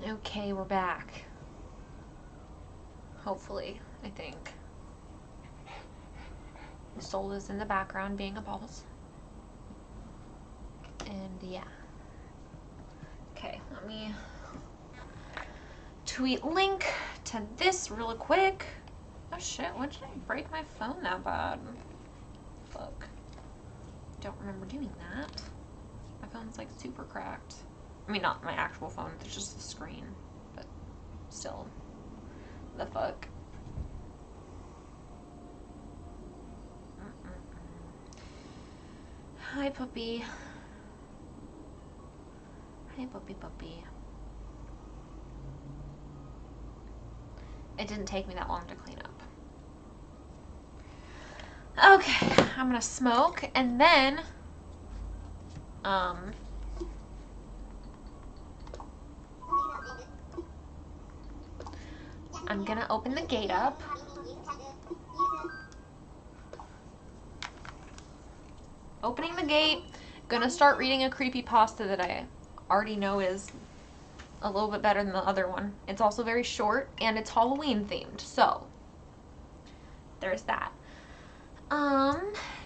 Okay, we're back. Hopefully, I think. Soul is in the background being a boss. And yeah. Okay, let me tweet link to this real quick. Oh shit, when did I break my phone that bad? Fuck. Don't remember doing that. My phone's like super cracked. I mean, not my actual phone, it's just the screen. But still. The fuck. Hi, puppy. Hi, puppy, puppy. It didn't take me that long to clean up. Okay, I'm gonna smoke and then I'm gonna open the gate up. Opening the gate, gonna start reading a creepypasta that I already know is a little bit better than the other one. It's also very short and it's Halloween themed, so there's that.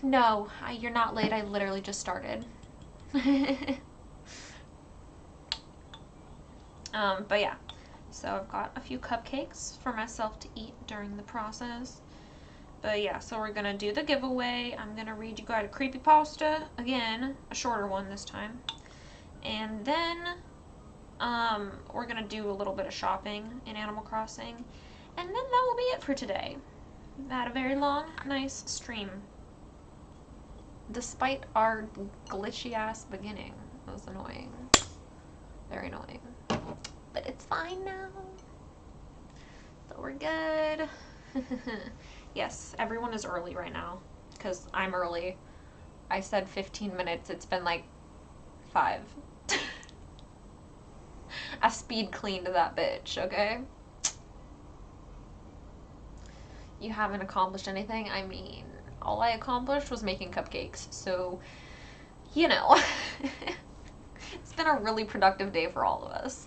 No, you're not late. I literally just started. But yeah, so I've got a few cupcakes for myself to eat during the process. But yeah, so we're gonna do the giveaway. I'm gonna read you guys a creepypasta again, a shorter one this time, and then we're gonna do a little bit of shopping in Animal Crossing, and then that will be it for today. We've had a very long, nice stream, despite our glitchy ass beginning. It was annoying, very annoying, but it's fine now, so we're good. Yes, everyone is early right now, because I'm early. I said 15 minutes, it's been like 5. I speed cleaned that bitch, okay? You haven't accomplished anything? I mean, all I accomplished was making cupcakes, so, you know. It's been a really productive day for all of us.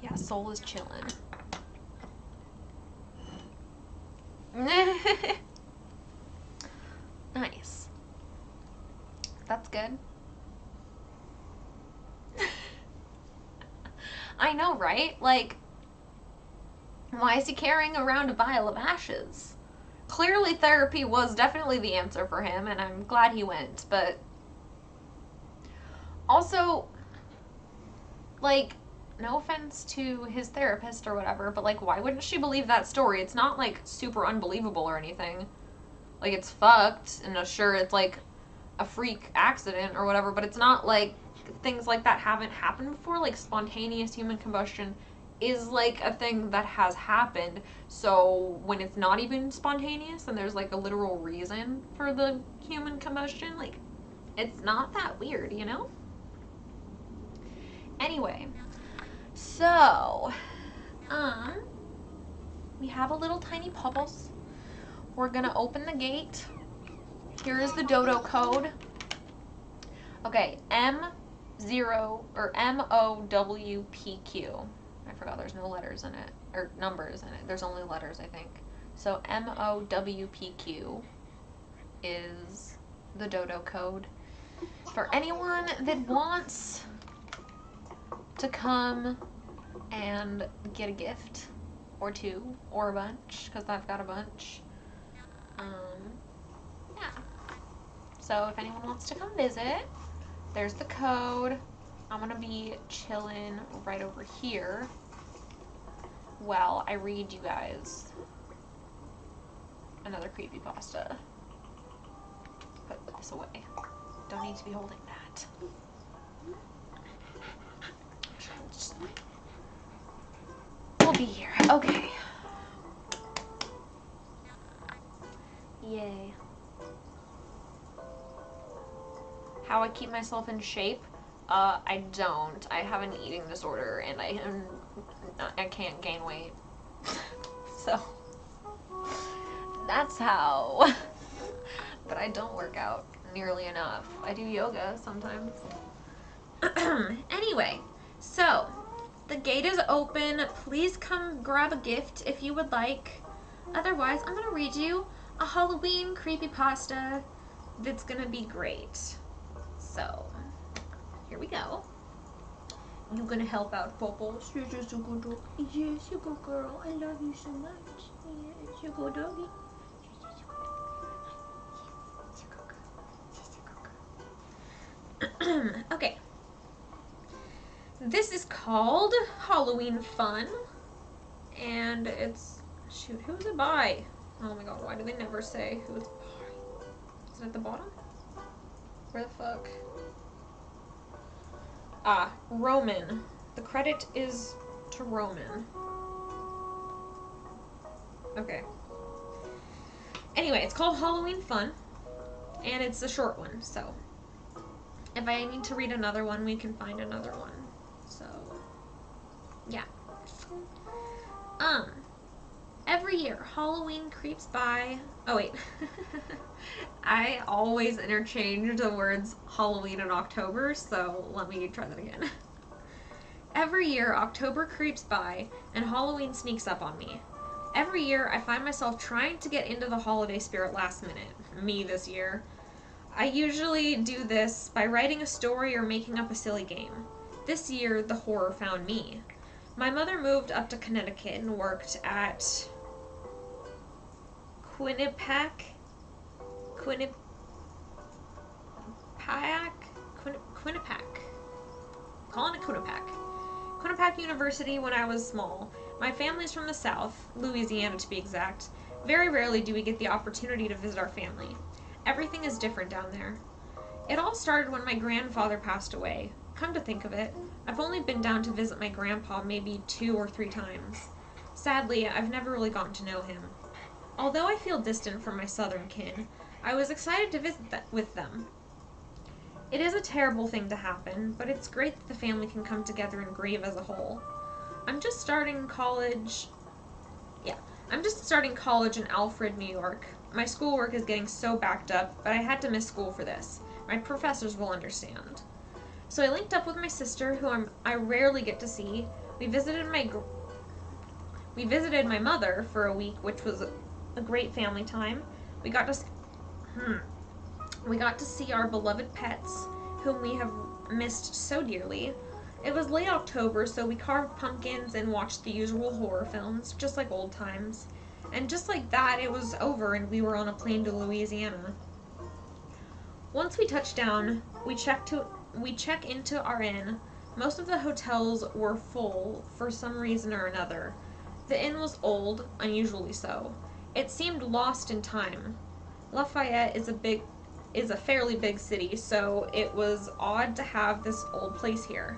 Yeah, Soul is chilling. Nice. That's good. I know, right? Like, why is he carrying around a vial of ashes? Clearly therapy was definitely the answer for him, and I'm glad he went, but also, like, no offense to his therapist or whatever, but like, why wouldn't she believe that story? It's not like super unbelievable or anything. Like, it's fucked, and sure, it's like a freak accident or whatever, but it's not like things like that haven't happened before. Like, spontaneous human combustion is like a thing that has happened. So when it's not even spontaneous and there's like a literal reason for the human combustion, like, it's not that weird, you know? Anyway, so we have a little tiny Pubbles. We're gonna open the gate. Here is the dodo code. Okay, M0 or MOWPQ. I forgot there's no letters in it, or numbers in it. There's only letters, I think. So MOWPQ is the dodo code for anyone that wants to come and get a gift or two or a bunch, because I've got a bunch. Yeah. So if anyone wants to come visit, there's the code. I'm gonna be chilling right over here while I read you guys another creepypasta. Put this away. Don't need to be holding that. We'll be here. Okay. Yay. how I keep myself in shape. I don't. I have an eating disorder and I can't gain weight. So that's how. But I don't work out nearly enough. I do yoga sometimes. Anyway, so the gate is open. Please come grab a gift if you would like. Otherwise, I'm gonna read you a Halloween creepypasta that's gonna be great. So, here we go. You gonna help out, Bubbles? You're just a good dog. Yes, you go, girl. I love you so much. Yes, you go, doggy. Okay. This is called Halloween Fun. And it's, shoot, who's it by? Oh my god, why do they never say who it's by? Is it at the bottom? Where the fuck? Ah, Roman. The credit is to Roman. Okay. Anyway, it's called Halloween Fun. And it's a short one, so if I need to read another one, we can find another one. So, yeah. Every year, Halloween creeps by. Oh, wait. I always interchange the words Halloween and October, so let me try that again. Every year, October creeps by, and Halloween sneaks up on me. Every year, I find myself trying to get into the holiday spirit last minute. Me this year. I usually do this by writing a story or making up a silly game. This year, the horror found me. My mother moved up to Connecticut and worked at Quinnipiac? Calling it Quinnipiac University when I was small. My family's from the South, Louisiana to be exact. Very rarely do we get the opportunity to visit our family. Everything is different down there. It all started when my grandfather passed away. Come to think of it, I've only been down to visit my grandpa maybe 2 or 3 times. Sadly, I've never really gotten to know him. Although I feel distant from my southern kin, I was excited to visit with them. It is a terrible thing to happen, but it's great that the family can come together and grieve as a whole. I'm just starting college in Alfred, New York. My schoolwork is getting so backed up, but I had to miss school for this. My professors will understand. So I linked up with my sister, who I rarely get to see. We visited my mother for a week, which was a great family time. We got to see our beloved pets, whom we have missed so dearly. It was late October, so we carved pumpkins and watched the usual horror films, just like old times. And just like that, it was over and we were on a plane to Louisiana. Once we touched down, we check into our inn. Most of the hotels were full for some reason or another. The inn was old, unusually so. It seemed lost in time. Lafayette is a fairly big city, so it was odd to have this old place here.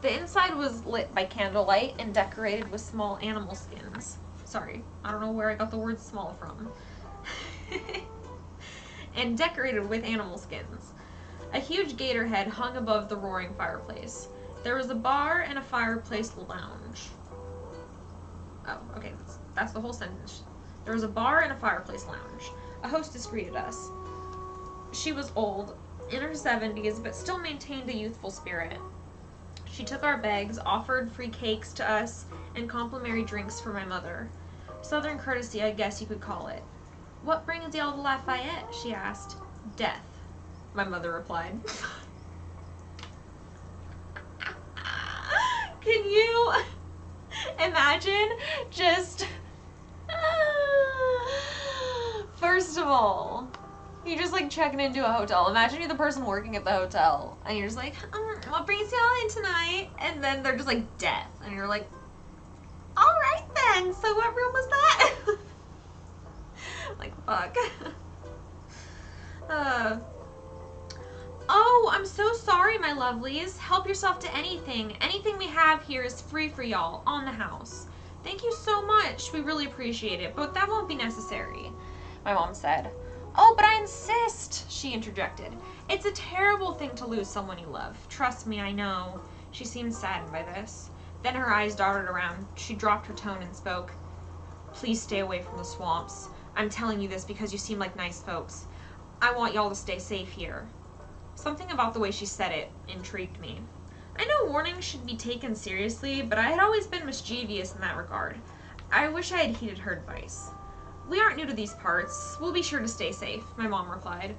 The inside was lit by candlelight and decorated with small animal skins. Sorry, I don't know where I got the word small from. And decorated with animal skins. A huge gator head hung above the roaring fireplace. There was a bar and a fireplace lounge. Oh, okay, that's the whole sentence. There was a bar and a fireplace lounge. A hostess greeted us. She was old, in her 70s, but still maintained a youthful spirit. She took our bags, offered free cakes to us, and complimentary drinks for my mother. Southern courtesy, I guess you could call it. "What brings y'all to Lafayette?" she asked. "Death," my mother replied. Can you imagine just... First of all, you're just like checking into a hotel. Imagine you're the person working at the hotel and you're just like, what brings y'all in tonight? And then they're just like, death. And you're like, alright then, so what room was that? Like, fuck. Oh, I'm so sorry, my lovelies. Help yourself to anything. Anything we have here is free for y'all, on the house. Thank you so much. We really appreciate it, but that won't be necessary, my mom said. Oh, but I insist, she interjected. It's a terrible thing to lose someone you love. Trust me, I know. She seemed saddened by this. Then her eyes darted around. She dropped her tone and spoke. Please stay away from the swamps. I'm telling you this because you seem like nice folks. I want y'all to stay safe here. Something about the way she said it intrigued me. I know warnings should be taken seriously, but I had always been mischievous in that regard. I wish I had heeded her advice. We aren't new to these parts. We'll be sure to stay safe, my mom replied.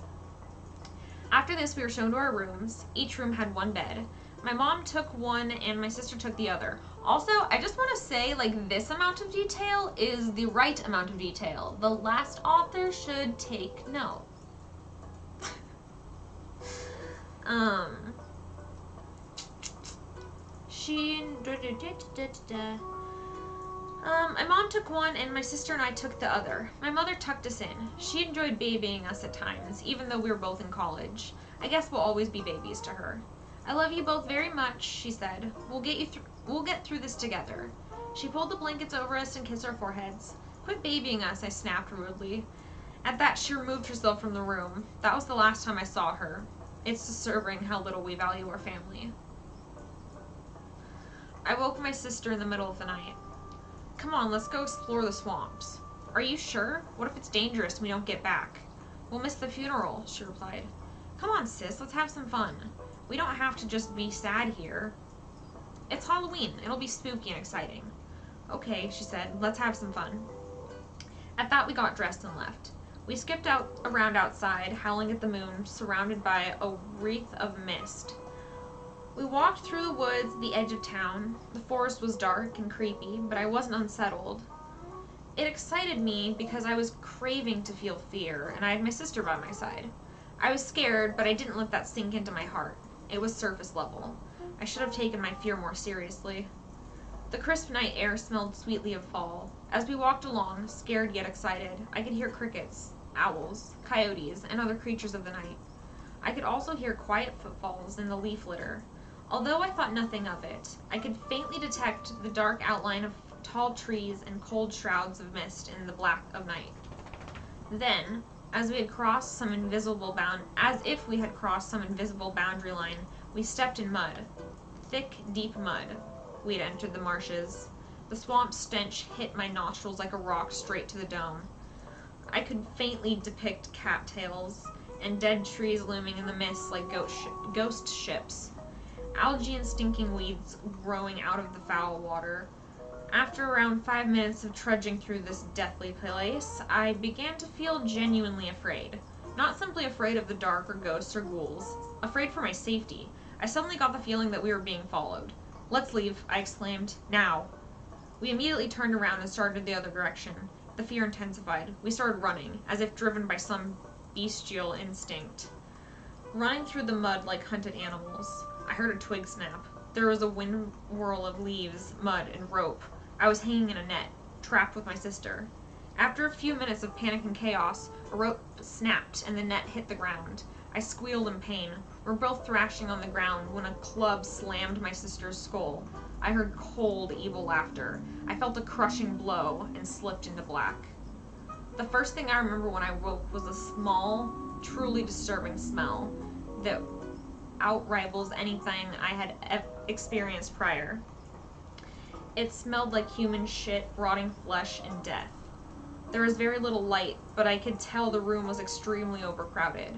After this, we were shown to our rooms. Each room had one bed. My mom took one and my sister took the other. Also, I just want to say, like, this amount of detail is the right amount of detail. The last author should take note. My mom took one and my sister and I took the other. My mother tucked us in. She enjoyed babying us at times, even though we were both in college. I guess we'll always be babies to her. I love you both very much, she said. We'll get through this together. She pulled the blankets over us and kissed our foreheads. Quit babying us, I snapped rudely. At that, she removed herself from the room. That was the last time I saw her. It's disturbing how little we value our family. I woke my sister in the middle of the night. Come on, let's go explore the swamps. Are you sure? What if it's dangerous and we don't get back? We'll miss the funeral, she replied. Come on, sis, let's have some fun. We don't have to just be sad here. It's Halloween. It'll be spooky and exciting. Okay, she said, let's have some fun. At that, we got dressed and left. We skipped around outside, howling at the moon, surrounded by a wreath of mist. We walked through the woods, the edge of town. The forest was dark and creepy, but I wasn't unsettled. It excited me because I was craving to feel fear, and I had my sister by my side. I was scared, but I didn't let that sink into my heart. It was surface level. I should have taken my fear more seriously. The crisp night air smelled sweetly of fall. As we walked along, scared yet excited, I could hear crickets, owls, coyotes, and other creatures of the night. I could also hear quiet footfalls in the leaf litter. Although I thought nothing of it, I could faintly detect the dark outline of tall trees and cold shrouds of mist in the black of night. Then, as if we had crossed some invisible boundary line, we stepped in mud. Thick, deep mud. We had entered the marshes. The swamp stench hit my nostrils like a rock straight to the dome. I could faintly depict cattails and dead trees looming in the mist like ghost ships. Algae and stinking weeds growing out of the foul water. After around 5 minutes of trudging through this deathly place, I began to feel genuinely afraid. Not simply afraid of the dark or ghosts or ghouls. Afraid for my safety. I suddenly got the feeling that we were being followed. Let's leave, I exclaimed. Now. We immediately turned around and started the other direction. The fear intensified. We started running, as if driven by some bestial instinct. Running through the mud like hunted animals. I heard a twig snap. There was a wind whirl of leaves, mud, and rope. I was hanging in a net, trapped with my sister. After a few minutes of panic and chaos, a rope snapped and the net hit the ground. I squealed in pain. We were both thrashing on the ground when a club slammed my sister's skull. I heard cold, evil laughter. I felt a crushing blow and slipped into black. The first thing I remember when I woke was a small, truly disturbing smell that outrivals anything I had experienced prior. It smelled like human shit, rotting flesh, and death. There was very little light, but I could tell the room was extremely overcrowded.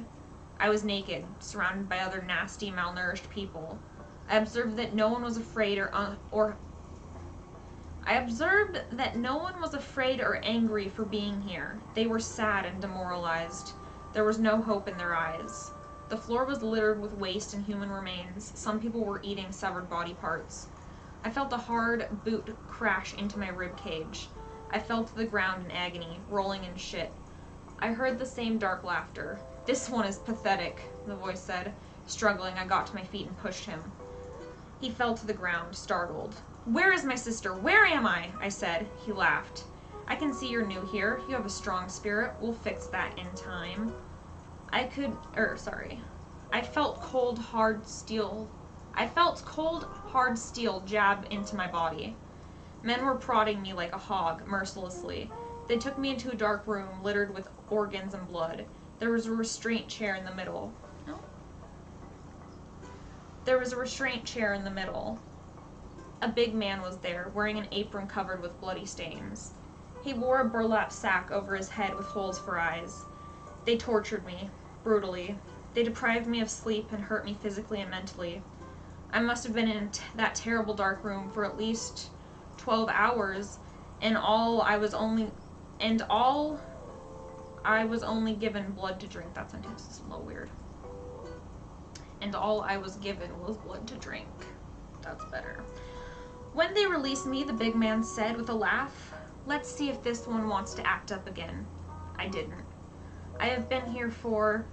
I was naked, surrounded by other nasty, malnourished people. I observed that no one was afraid or angry for being here. They were sad and demoralized. There was no hope in their eyes. The floor was littered with waste and human remains. Some people were eating severed body parts. I felt a hard boot crash into my rib cage. I fell to the ground in agony, rolling in shit. I heard the same dark laughter. This one is pathetic, the voice said. Struggling, I got to my feet and pushed him. He fell to the ground, startled. Where is my sister? Where am I? I said. He laughed. I can see you're new here. You have a strong spirit. We'll fix that in time. I felt cold, hard steel jab into my body. Men were prodding me like a hog, mercilessly. They took me into a dark room littered with organs and blood. There was a restraint chair in the middle. No. There was a restraint chair in the middle. A big man was there, wearing an apron covered with bloody stains. He wore a burlap sack over his head with holes for eyes. They tortured me, brutally. They deprived me of sleep and hurt me physically and mentally. I must have been in that terrible dark room for at least 12 hours, and I was only given blood to drink. That sentence is a little weird. And all I was given was blood to drink. That's better. When they released me, the big man said with a laugh, "Let's see if this one wants to act up again." I didn't. I have been here for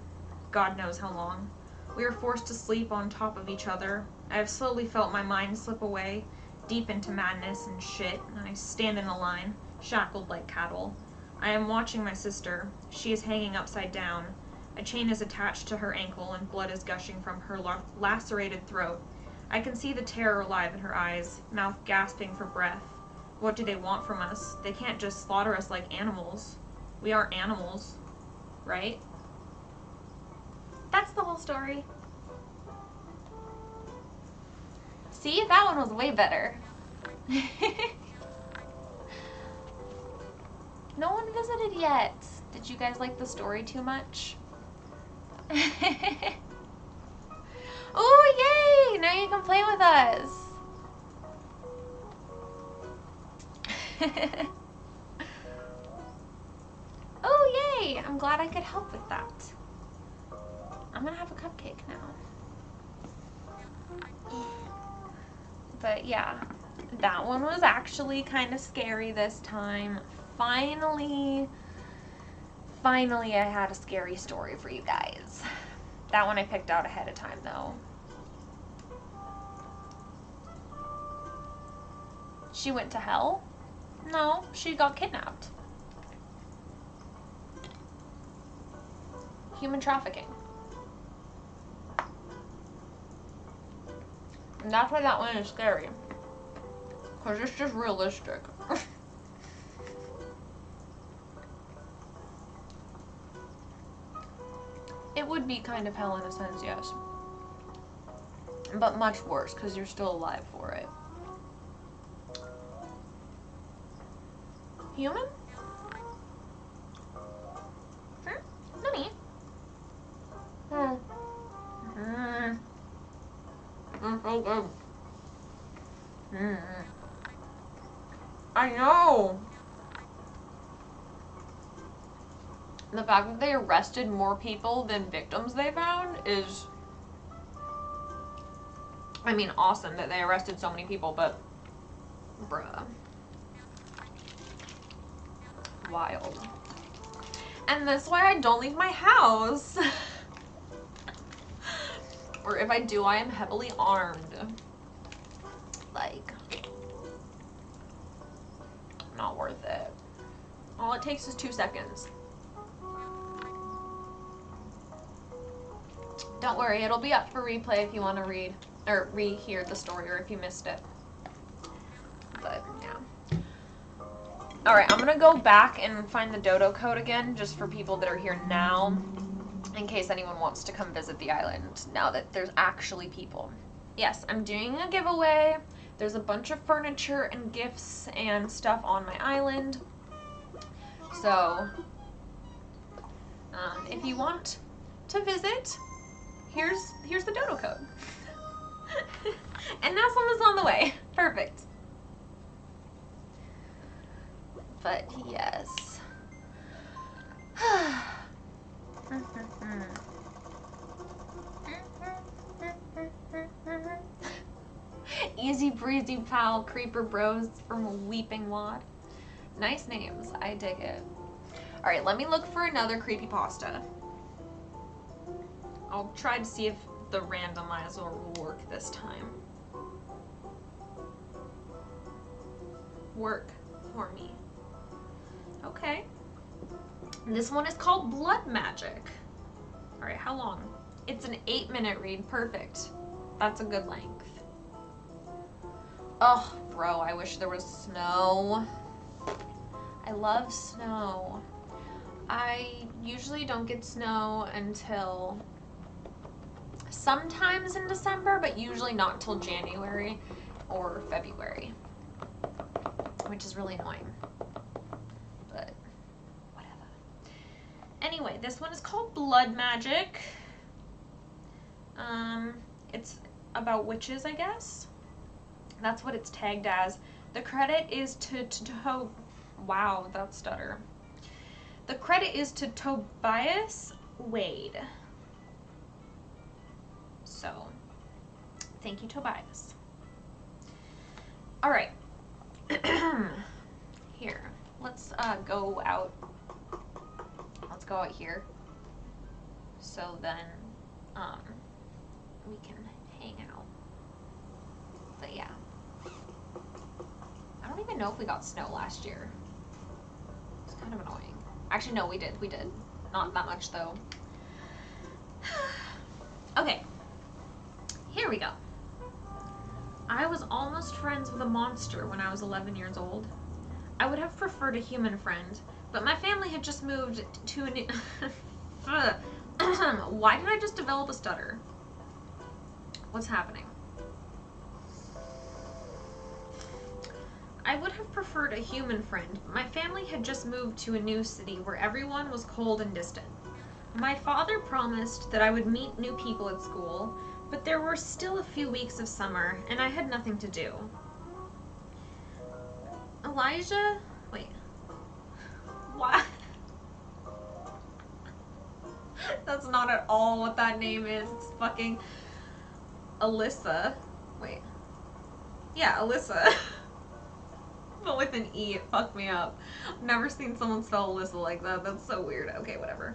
God knows how long. We are forced to sleep on top of each other. I have slowly felt my mind slip away, deep into madness and shit, and I stand in a line, shackled like cattle. I am watching my sister. She is hanging upside down. A chain is attached to her ankle and blood is gushing from her lacerated throat. I can see the terror alive in her eyes, mouth gasping for breath. What do they want from us? They can't just slaughter us like animals. We aren't animals, right? That's the whole story. See, that one was way better. No one visited yet. Did you guys like the story too much? Oh, yay! Now you can play with us. Oh, yay! I'm glad I could help with that. I'm gonna have a cupcake now. But yeah, that one was actually kind of scary this time. Finally, I had a scary story for you guys. That one I picked out ahead of time though. She went to hell? No, she got kidnapped. Human trafficking. And that's why that one is scary. Because it's just realistic. It would be kind of hell in a sense, yes. But much worse, because you're still alive for it. Human? Nani? So good. I know. The fact that they arrested more people than victims they found is, I mean, awesome that they arrested so many people, but bruh. Wild. And that's why I don't leave my house. Or if I do, I am heavily armed. Like, not worth it. All it takes is 2 seconds. Don't worry, it'll be up for replay if you want to read or rehear the story or if you missed it. But yeah. Alright, I'm gonna go back and find the dodo code again just for people that are here now, in case anyone wants to come visit the island now that there's actually people. Yes, I'm doing a giveaway. There's a bunch of furniture and gifts and stuff on my island. So, if you want to visit, here's the dodo code. And now someone's on the way. Perfect. But yes. Easy breezy pal, creeper bros from Weeping Wad. Nice names, I dig it. Alright, let me look for another creepypasta. I'll try to see if the randomizer will work this time. Work for me. Okay. This one is called Blood Magic. Alright, how long? It's an 8-minute read. Perfect. That's a good length. Oh, bro, I wish there was snow. I love snow. I usually don't get snow until sometimes in December, but usually not until January or February, which is really annoying. But whatever. Anyway, this one is called Blood Magic. It's about witches, I guess. That's what it's tagged as. The credit is to wow, that stutter. The credit is to Tobias Wade. So, thank you, Tobias. All right. Here, let's go out. Let's go out here. So then, we can hang out. But yeah. I don't even know if we got snow last year. It's kind of annoying. Actually, no, we did. We did. Not that much, though. Okay. Here we go. I was almost friends with a monster when I was 11 years old. I would have preferred a human friend, but my family had just moved to a new... Why did I just develop a stutter? What's happening? I would have preferred a human friend, but my family had just moved to a new city where everyone was cold and distant. My father promised that I would meet new people at school, but there were still a few weeks of summer, and I had nothing to do. Elijah? Wait. What? That's not at all what that name is. It's fucking Alyssa. Wait. Yeah, Alyssa. But with an E, it fucked me up. I've never seen someone spell Alyssa like that. That's so weird. Okay, whatever.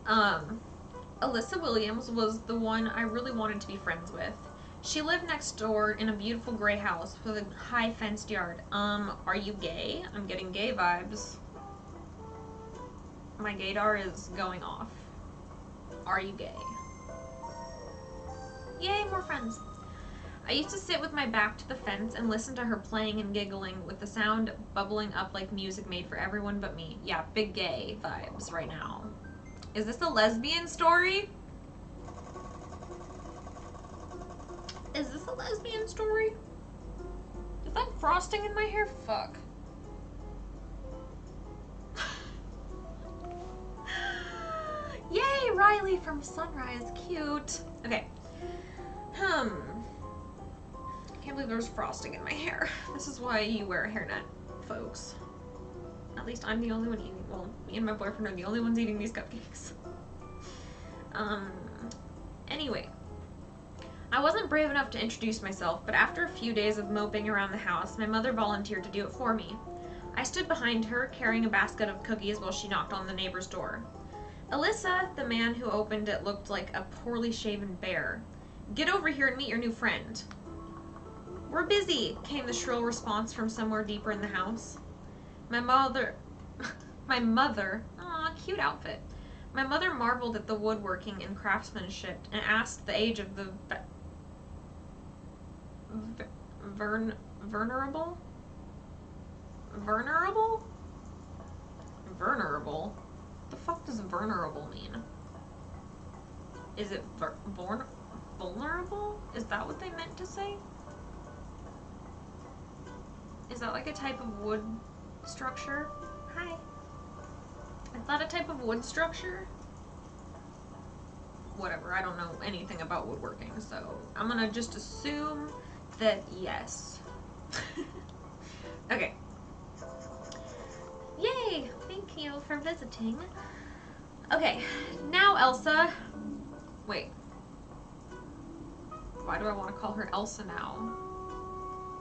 Alyssa Williams was the one I really wanted to be friends with. She lived next door in a beautiful gray house with a high fenced yard. Are you gay? I'm getting gay vibes. My gaydar is going off. Are you gay? Yay, more friends. I used to sit with my back to the fence and listen to her playing and giggling with the sound bubbling up like music made for everyone but me. Yeah, big gay vibes right now. Is this a lesbian story? Is this a lesbian story? Is that frosting in my hair? Fuck. Yay, Riley from Sunrise. Cute. Okay. Can't believe there's frosting in my hair. This is why you wear a hairnet, folks. At least I'm the only one eating. Well, me and my boyfriend are the only ones eating these cupcakes. Anyway. I wasn't brave enough to introduce myself, but after a few days of moping around the house, my mother volunteered to do it for me. I stood behind her, carrying a basket of cookies while she knocked on the neighbor's door. Alyssa, the man who opened it, looked like a poorly shaven bear. Get over here and meet your new friend. We're busy, came the shrill response from somewhere deeper in the house. My mother, aw, cute outfit. My mother marveled at the woodworking and craftsmanship and asked the age of the venerable? Venerable? Venerable? The fuck does venerable mean? Is it vulnerable? Is that what they meant to say? Is that like a type of wood structure? Hi. Is that a type of wood structure? Whatever, I don't know anything about woodworking, so I'm gonna just assume that yes. Okay. Yay! Thank you for visiting. Okay, now Elsa. Wait. Why do I want to call her Elsa now?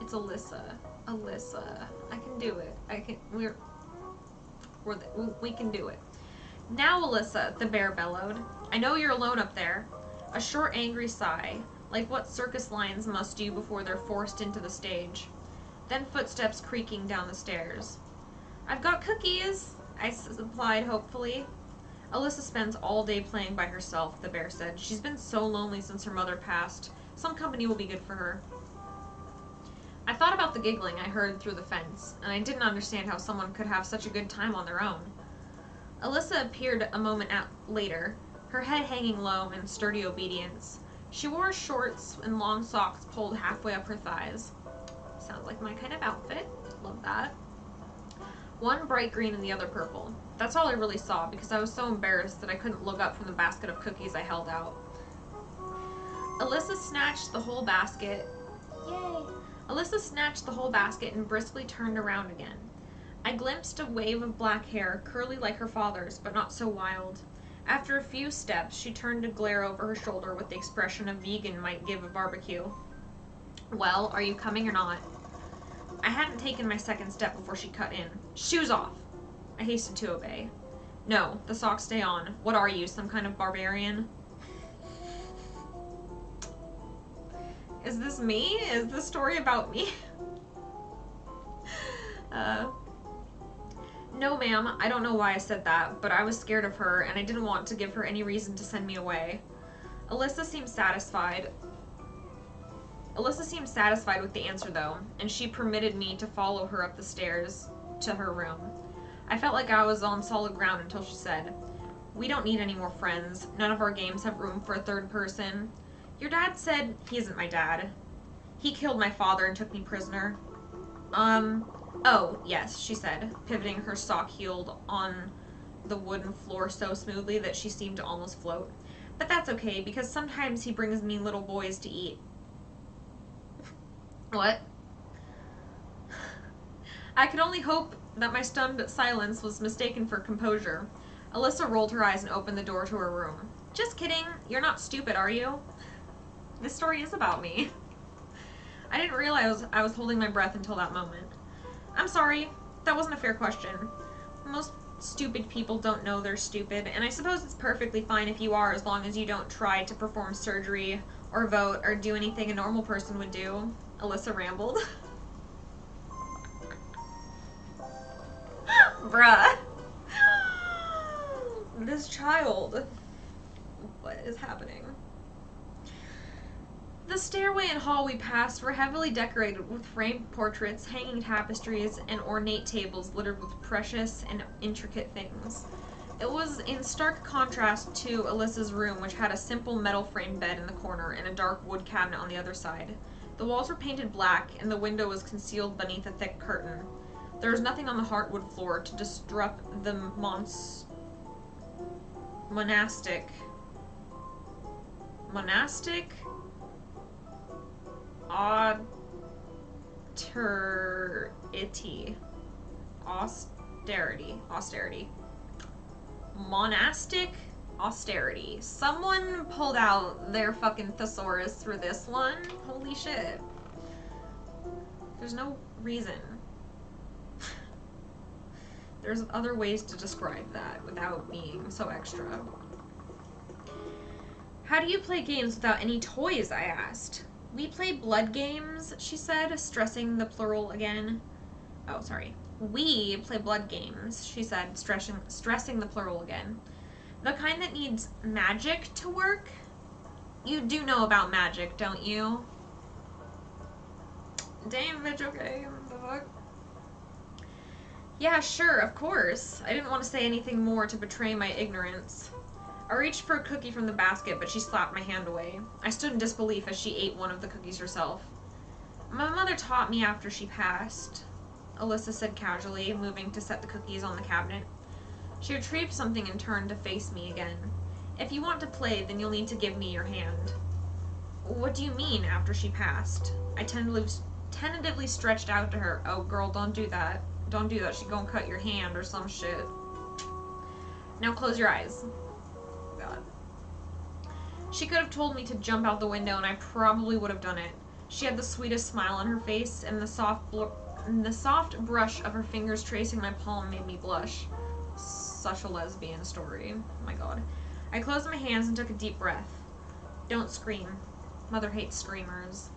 It's Alyssa. Alyssa. I can do it. We can do it. Now, Alyssa, the bear bellowed. I know you're alone up there. A short, angry sigh, like what circus lions must do before they're forced into the stage. Then footsteps creaking down the stairs. I've got cookies, I supplied hopefully. Alyssa spends all day playing by herself, the bear said. She's been so lonely since her mother passed. Some company will be good for her. I thought about the giggling I heard through the fence, and I didn't understand how someone could have such a good time on their own. Alyssa appeared a moment later, her head hanging low in sturdy obedience. She wore shorts and long socks pulled halfway up her thighs. Sounds like my kind of outfit. Love that. One bright green and the other purple. That's all I really saw because I was so embarrassed that I couldn't look up from the basket of cookies I held out. Alyssa snatched the whole basket. Yay! Alyssa snatched the whole basket and briskly turned around again. I glimpsed a wave of black hair, curly like her father's, but not so wild. After a few steps, she turned to glare over her shoulder with the expression a vegan might give a barbecue. Well, are you coming or not? I hadn't taken my second step before she cut in. Shoes off! I hastened to obey. No, the socks stay on. What are you, some kind of barbarian? Is this me? Is this story about me? No, ma'am, I don't know why I said that, but I was scared of her, and I didn't want to give her any reason to send me away. Alyssa seemed satisfied with the answer, though, and she permitted me to follow her up the stairs to her room. I felt like I was on solid ground until she said, "We don't need any more friends. None of our games have room for a third person. Your dad said..." "He isn't my dad. He killed my father and took me prisoner." Oh, yes, she said, pivoting her sock heel on the wooden floor so smoothly that she seemed to almost float. "But that's okay, because sometimes he brings me little boys to eat." What? I could only hope that my stunned silence was mistaken for composure. Alyssa rolled her eyes and opened the door to her room. "Just kidding. You're not stupid, are you? This story is about me." I didn't realize I was holding my breath until that moment. "I'm sorry. That wasn't a fair question. Most stupid people don't know they're stupid, and I suppose it's perfectly fine if you are, as long as you don't try to perform surgery or vote or do anything a normal person would do," Alyssa rambled. Bruh. This child. What is happening? The stairway and hall we passed were heavily decorated with framed portraits, hanging tapestries, and ornate tables littered with precious and intricate things. It was in stark contrast to Alyssa's room, which had a simple metal-framed bed in the corner and a dark wood cabinet on the other side. The walls were painted black, and the window was concealed beneath a thick curtain. There was nothing on the heartwood floor to disrupt the monastic monastic austerity. Someone pulled out their fucking thesaurus for this one. Holy shit. There's no reason. There's other ways to describe that without being so extra. "How do you play games without any toys?" I asked. "We play blood games," she said, stressing the plural again. Oh, sorry. "We play blood games," she said, stressing the plural again. "The kind that needs magic to work? You do know about magic, don't you?" Damn, bitch, okay. What the fuck? "Yeah, sure, of course." I didn't want to say anything more to betray my ignorance. I reached for a cookie from the basket, but she slapped my hand away. I stood in disbelief as she ate one of the cookies herself. "My mother taught me after she passed," Alyssa said casually, moving to set the cookies on the cabinet. She retrieved something and turned to face me again. "If you want to play, then you'll need to give me your hand." "What do you mean, after she passed?" I tentatively stretched out to her. "Oh, girl, don't do that. Don't do that. She gonna cut your hand or some shit." "Now close your eyes." God. She could have told me to jump out the window, and I probably would have done it. She had the sweetest smile on her face, and the soft brush of her fingers tracing my palm made me blush. Such a lesbian story. Oh my god. I closed my hands and took a deep breath. "Don't scream. Mother hates screamers."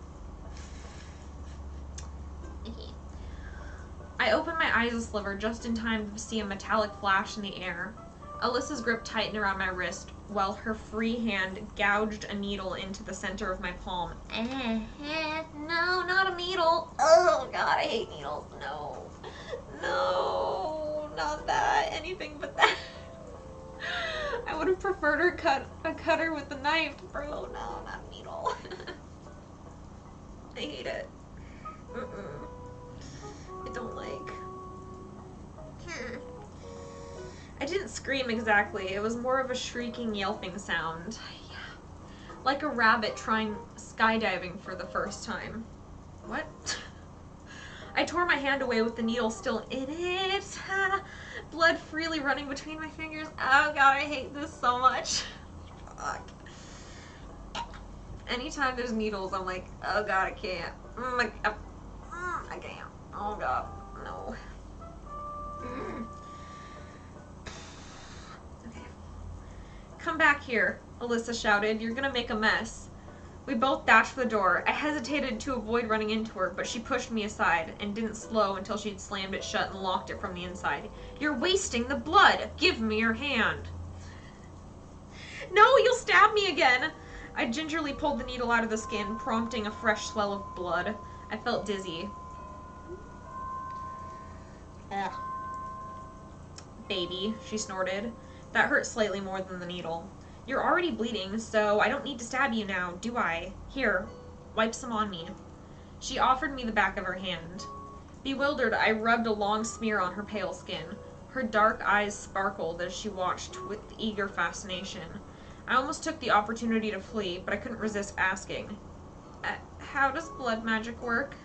I opened my eyes a sliver just in time to see a metallic flash in the air. Alyssa's grip tightened around my wrist, while her free hand gouged a needle into the center of my palm. No, not a needle. Oh god, I hate needles. No. No, not that. Anything but that. would have preferred her cut her with the knife, bro. No, not a needle. I hate it. I don't like. I didn't scream exactly. It was more of a shrieking, yelping sound. Yeah. Like a rabbit trying skydiving for the first time. What? I tore my hand away with the needle still in it. Blood freely running between my fingers. Oh god, I hate this so much. Fuck. Anytime there's needles, I'm like, oh god, I can't. I can't. Oh god, no. Okay. Come back here, Alyssa shouted. You're gonna make a mess. We both dashed for the door. I hesitated to avoid running into her, but she pushed me aside and didn't slow until she'd slammed it shut and locked it from the inside. You're wasting the blood! Give me your hand! No, you'll stab me again! I gingerly pulled the needle out of the skin, prompting a fresh swell of blood. I felt dizzy. Ugh. Baby, she snorted. That hurt slightly more than the needle. You're already bleeding, so I don't need to stab you now, do I? Here, wipe some on me. She offered me the back of her hand. Bewildered, I rubbed a long smear on her pale skin. Her dark eyes sparkled as she watched with eager fascination. I almost took the opportunity to flee, but I couldn't resist asking. How does blood magic work?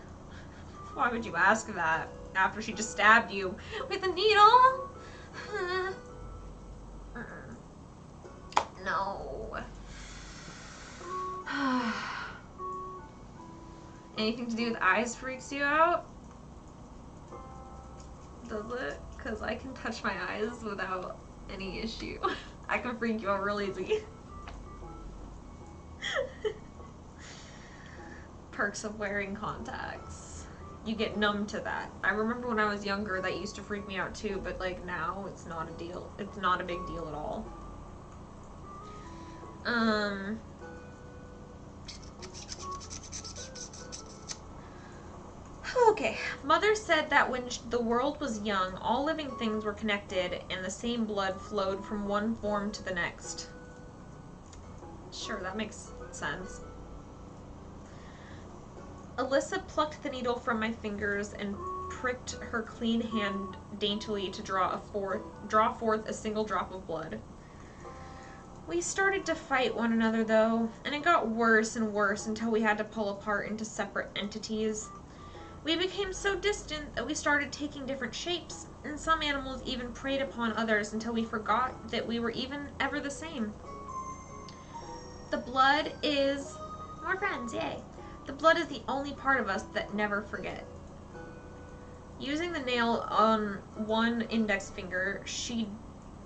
Why would you ask that after she just stabbed you with a needle? No. Anything to do with eyes freaks you out? Does it? Because I can touch my eyes without any issue. I can freak you out real easy. Perks of wearing contacts. You get numb to that. I remember when I was younger that used to freak me out too, but like now it's not a deal. It's not a big deal at all. Okay. Mother said that when the world was young, all living things were connected and the same blood flowed from one form to the next. Sure, that makes sense. Alyssa plucked the needle from my fingers and pricked her clean hand daintily to draw forth a single drop of blood. We started to fight one another, though, and it got worse and worse until we had to pull apart into separate entities. We became so distant that we started taking different shapes, and some animals even preyed upon others until we forgot that we were even ever the same. The blood is... More friends, yay! The blood is the only part of us that never forget. Using the nail on one index finger, she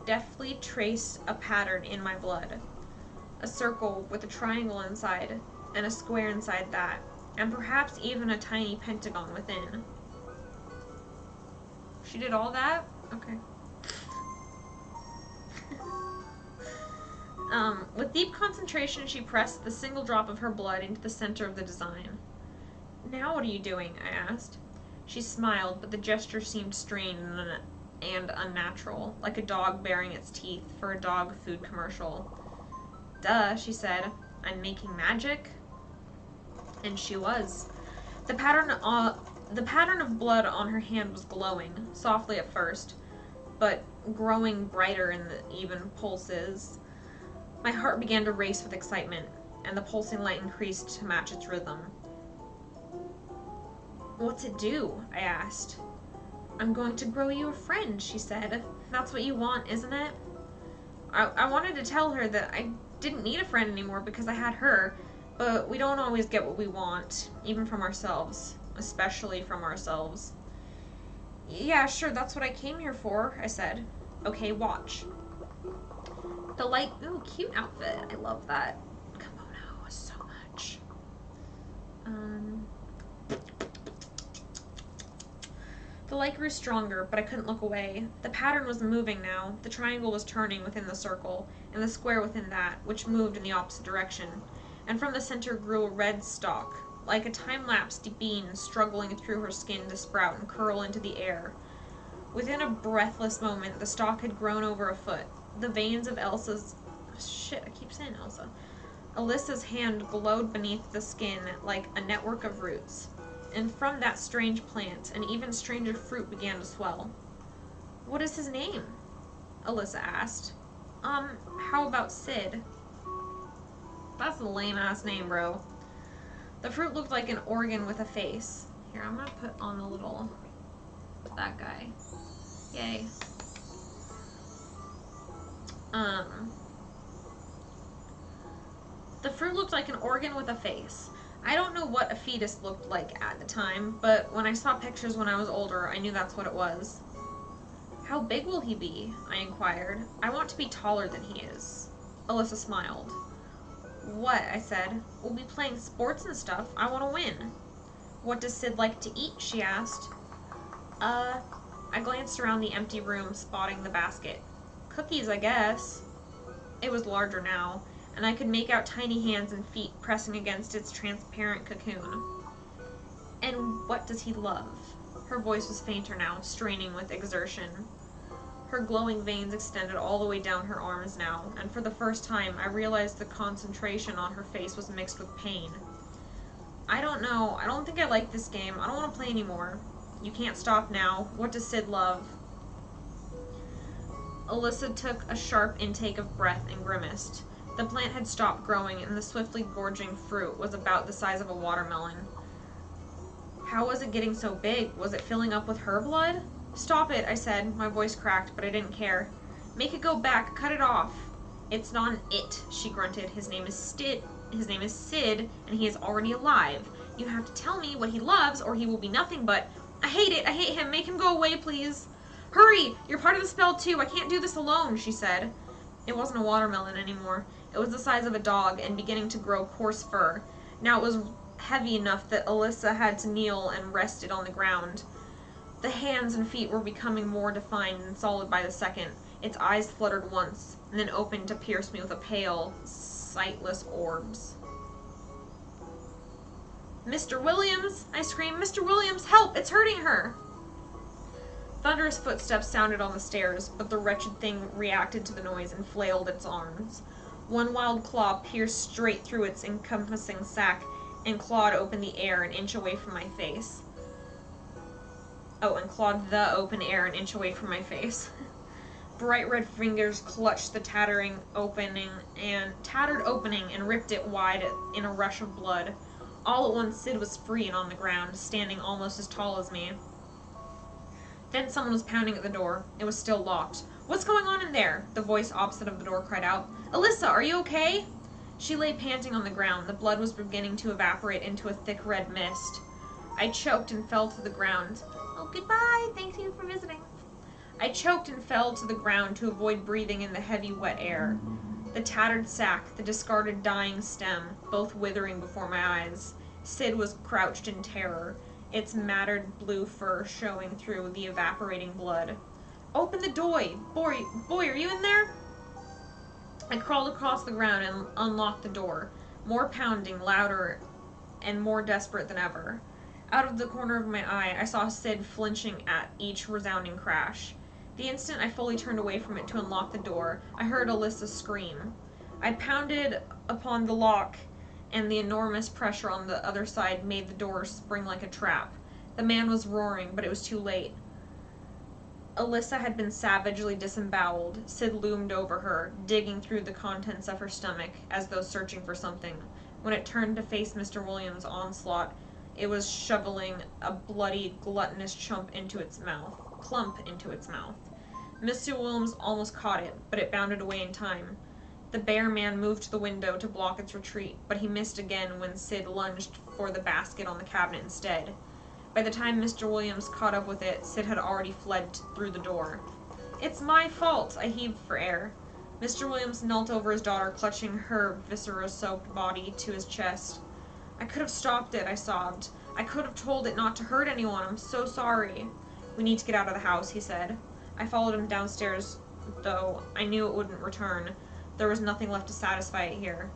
deftly traced a pattern in my blood. A circle with a triangle inside, and a square inside that, and perhaps even a tiny pentagon within. She did all that? Okay. With deep concentration, she pressed the single drop of her blood into the center of the design. Now what are you doing? I asked. She smiled, but the gesture seemed strained and unnatural, like a dog baring its teeth for a dog food commercial. Duh, she said. I'm making magic? And she was. The pattern of blood on her hand was glowing, softly at first, but growing brighter in the even pulses. My heart began to race with excitement, and the pulsing light increased to match its rhythm. What's it do? I asked. I'm going to grow you a friend, she said. That's what you want, isn't it? I wanted to tell her that I didn't need a friend anymore because I had her, but we don't always get what we want, even from ourselves, especially from ourselves. Yeah, sure, that's what I came here for, I said. Okay, watch. The light, ooh, cute outfit. I love that kimono so much. The light grew stronger, but I couldn't look away. The pattern was moving now. The triangle was turning within the circle, and the square within that, which moved in the opposite direction. And from the center grew a red stalk, like a time-lapsed bean struggling through her skin to sprout and curl into the air. Within a breathless moment, the stalk had grown over a foot. The veins of Elsa's... Shit, I keep saying Elsa. Alyssa's hand glowed beneath the skin like a network of roots. And from that strange plant, an even stranger fruit began to swell. What is his name? Alyssa asked. How about Sid? That's a lame-ass name, bro. The fruit looked like an organ with a face. Here, I'm gonna put on a little... that guy. Yay. The fruit looked like an organ with a face. I don't know what a fetus looked like at the time, but when I saw pictures when I was older, I knew that's what it was. How big will he be? I inquired. I want to be taller than he is. Alyssa smiled. What? I said. We'll be playing sports and stuff. I want to win. What does Sid like to eat? She asked. I glanced around the empty room, spotting the basket. Cookies, I guess. It was larger now, and I could make out tiny hands and feet pressing against its transparent cocoon. And what does he love? Her voice was fainter now, straining with exertion. Her glowing veins extended all the way down her arms now, and for the first time I realized the concentration on her face was mixed with pain. I don't know. I don't think I like this game. I don't want to play anymore. You can't stop now. What does Sid love? Alyssa took a sharp intake of breath and grimaced. The plant had stopped growing, and the swiftly gorging fruit was about the size of a watermelon. How was it getting so big? Was it filling up with her blood? Stop it, I said. My voice cracked, but I didn't care. Make it go back. Cut it off. It's not an it, she grunted. His name is Sid, and he is already alive. You have to tell me what he loves, or he will be nothing but... I hate it. I hate him. Make him go away, please. Hurry! You're part of the spell, too. I can't do this alone, she said. It wasn't a watermelon anymore. It was the size of a dog and beginning to grow coarse fur. Now it was heavy enough that Alyssa had to kneel and rest it on the ground. The hands and feet were becoming more defined and solid by the second. Its eyes fluttered once, and then opened to pierce me with a pale, sightless orbs. Mr. Williams! I screamed. Mr. Williams, help! It's hurting her! Thunderous footsteps sounded on the stairs, but the wretched thing reacted to the noise and flailed its arms. One wild claw pierced straight through its encompassing sack and clawed open the air an inch away from my face. And clawed the open air an inch away from my face. Bright red fingers clutched the tattered opening and ripped it wide in a rush of blood. All at once, Sid was free and on the ground, standing almost as tall as me. Then someone was pounding at the door. It was still locked. What's going on in there? The voice opposite of the door cried out. Alyssa, are you okay? She lay panting on the ground. The blood was beginning to evaporate into a thick red mist. I choked and fell to the ground. Oh, goodbye. Thank you for visiting. I choked and fell to the ground to avoid breathing in the heavy, wet air. The tattered sack, the discarded dying stem, both withering before my eyes. Sid was crouched in terror, its matted blue fur showing through the evaporating blood. Open the door! Boy, are you in there? I crawled across the ground and unlocked the door, more pounding, louder, and more desperate than ever. Out of the corner of my eye, I saw Sid flinching at each resounding crash. The instant I fully turned away from it to unlock the door, I heard Alyssa scream. I pounded upon the lock, and the enormous pressure on the other side made the door spring like a trap. The man was roaring, but it was too late. Alyssa had been savagely disemboweled. Sid loomed over her, digging through the contents of her stomach, as though searching for something. When it turned to face Mr. Williams' onslaught, it was shoveling a bloody, gluttonous clump into its mouth. Mr. Williams almost caught it, but it bounded away in time. The bear man moved to the window to block its retreat, but he missed again when Sid lunged for the basket on the cabinet instead. By the time Mr. Williams caught up with it, Sid had already fled through the door. It's my fault, I heaved for air. Mr. Williams knelt over his daughter, clutching her viscera-soaked body to his chest. I could have stopped it, I sobbed. I could have told it not to hurt anyone. I'm so sorry. We need to get out of the house, he said. I followed him downstairs, though I knew it wouldn't return. There was nothing left to satisfy it here.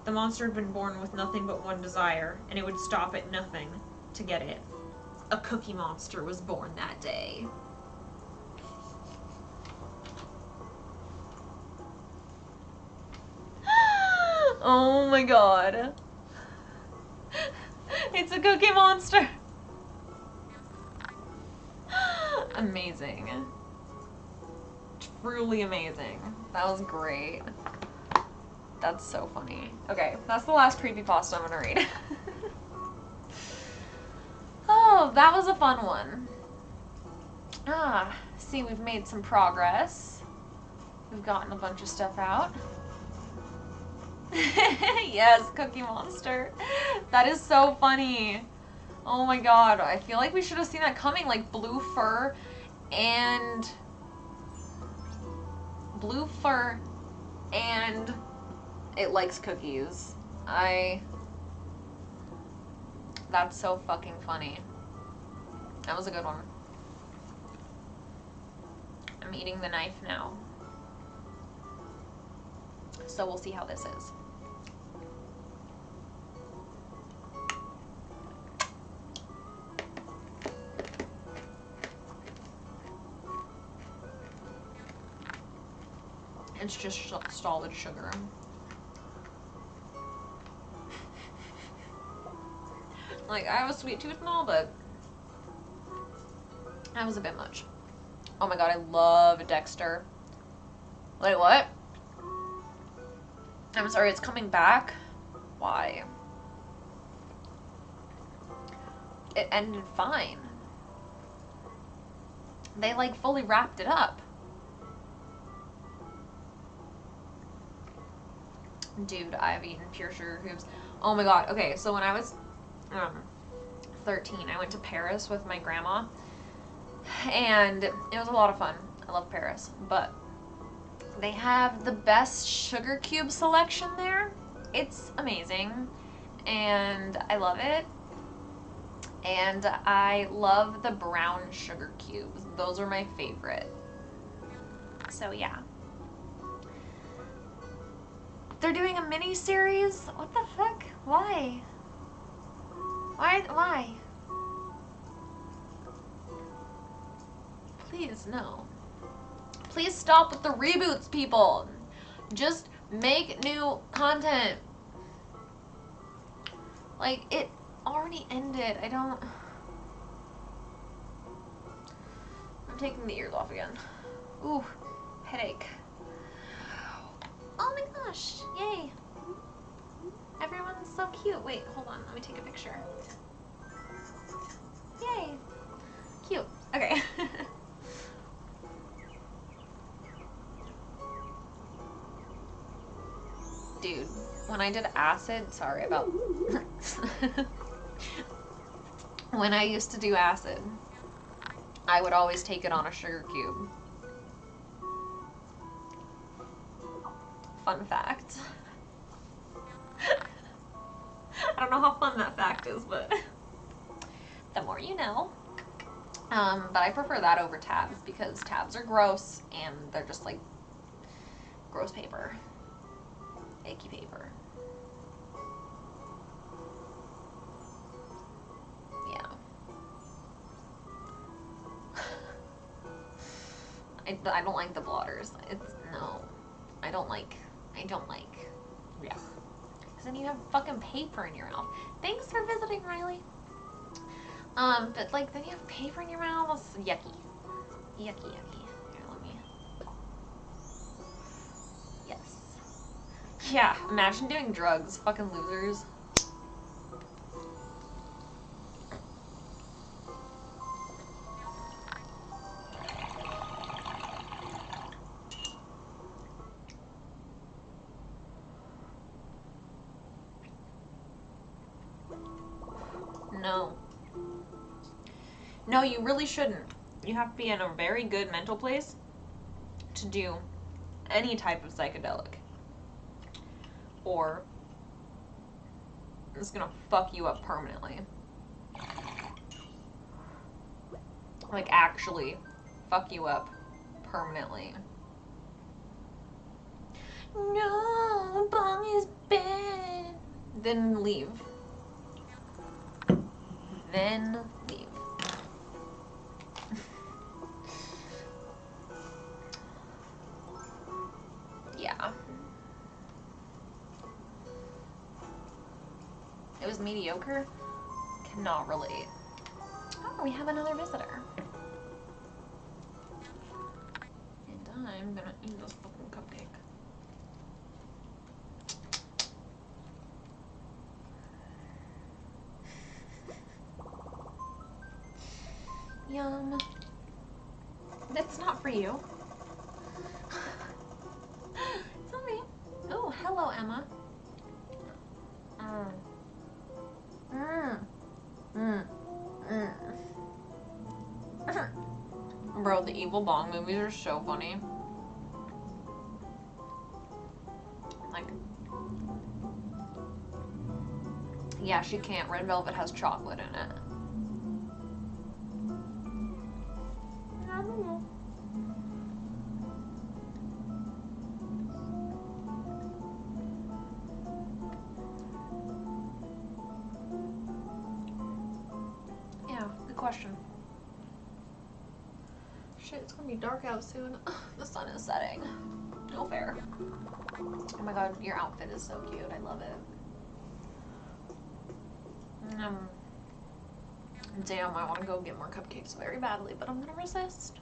The monster had been born with nothing but one desire, and it would stop at nothing to get it. A cookie monster was born that day. Oh my god. It's a Cookie Monster. Amazing. Truly amazing. That was great. That's so funny. Okay, that's the last creepypasta I'm gonna read. Oh, that was a fun one. See, we've made some progress. We've gotten a bunch of stuff out. Yes, Cookie Monster. That is so funny. Oh my god, I feel like we should have seen that coming. Like blue fur and it likes cookies. That's so fucking funny. That was a good one. I'm eating the knife now. So we'll see how this is. It's just solid sugar. Like, I have a sweet tooth and all, but that was a bit much. Oh my god, I love Dexter. Wait, what? I'm sorry, it's coming back? Why? It ended fine. They, like, fully wrapped it up. Dude, I've eaten pure sugar cubes. Oh my god, okay, so when I was 13, I went to Paris with my grandma, and it was a lot of fun. I love Paris, but they have the best sugar cube selection there. It's amazing, and I love it. And I love the brown sugar cubes. Those are my favorite. So yeah. They're doing a mini series? What the fuck? Why? Why? Please, no. Please stop with the reboots, people. Just make new content. Like, it already ended. I'm taking the ears off again. Ooh, headache. Oh my gosh, yay. Everyone's so cute. Wait, hold on, let me take a picture. Yay. Cute. Okay. Dude, when I did acid, sorry about... When I used to do acid, I would always take it on a sugar cube. Fun fact. I don't know how fun that fact is, but the more you know. But I prefer that over tabs because tabs are gross and they're just like gross paper. Icky paper. Yeah. I don't like the blotters. No. I don't like. Yeah. Because then you have fucking paper in your mouth. Thanks for visiting, Riley. But like then you have paper in your mouth. It's yucky. Yucky. Here, let me. Yes. Yeah, imagine doing drugs. Fucking losers. No. No, you really shouldn't. You have to be in a very good mental place to do any type of psychedelic. Or it's gonna fuck you up permanently. Like, actually fuck you up permanently. No, bong is bad. Then leave. Then leave. Yeah. was mediocre. Cannot relate. Oh, we have another visitor. And I'm gonna eat this fucking cupcake. Yum. That's not for you. It's not me. Oh, hello, Emma. Bro, the Evil Bong movies are so funny. Like, yeah, she can't. Red Velvet has chocolate in it. I don't know. Yeah, good question. Shit, it's gonna be dark out soon. The sun is setting. No fair. Oh my god, your outfit is so cute. I love it. Damn, I want to go get more cupcakes very badly, but I'm gonna resist.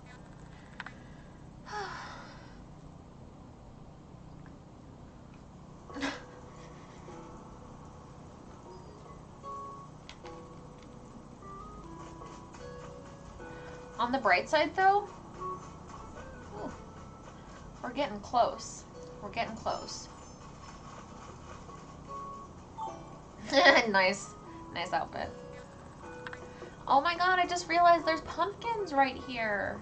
On the bright side, though, ooh, we're getting close. We're getting close. Nice. Nice outfit. Oh my god, I just realized there's pumpkins right here.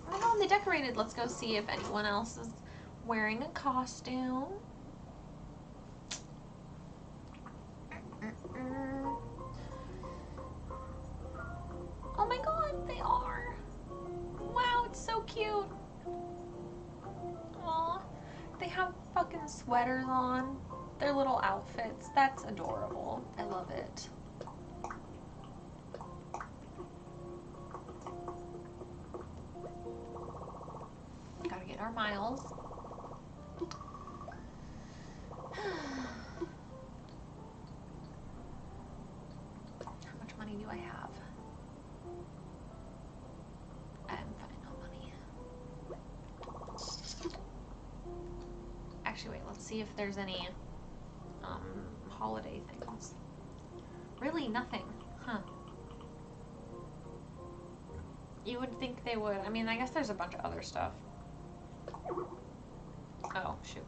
Oh my god, they decorated. Let's go see if anyone else is wearing a costume. Oh my god, they are. Wow, it's so cute. Aw, they have fucking sweaters on. Their little outfits. That's adorable. I love it. Gotta get our miles. How much money do I have? I'm finding no money. Actually, wait, let's see if there's any holiday things. Really, nothing. Huh. You would think they would. I mean, I guess there's a bunch of other stuff. Oh, shoot.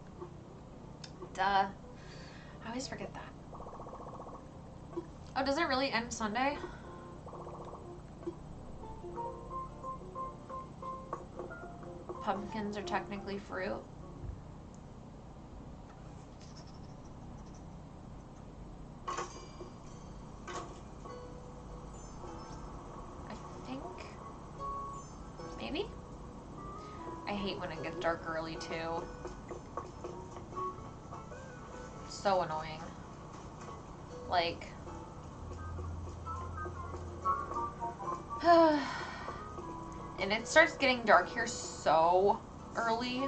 Duh. I always forget that. Oh, does it really end Sunday? Pumpkins are technically fruit. Maybe? I hate when it gets dark early too. So annoying. Like, and it starts getting dark here so early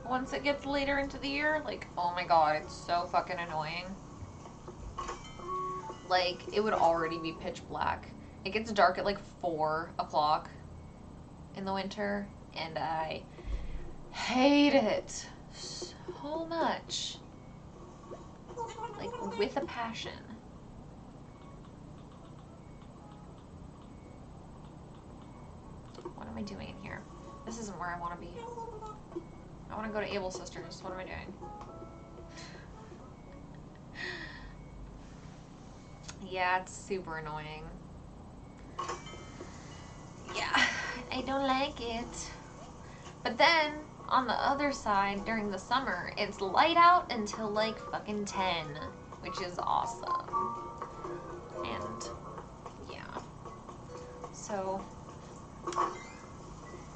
once it gets later into the year. Like, oh my god, it's so fucking annoying. Like, it would already be pitch black. It gets dark at like 4 o'clock in the winter, and I hate it so much. Like, with a passion. What am I doing in here? This isn't where I want to be. I want to go to Able Sisters. What am I doing? Yeah, it's super annoying. Yeah, I don't like it. But then, on the other side, during the summer, it's light out until like fucking 10, which is awesome. And, yeah. So,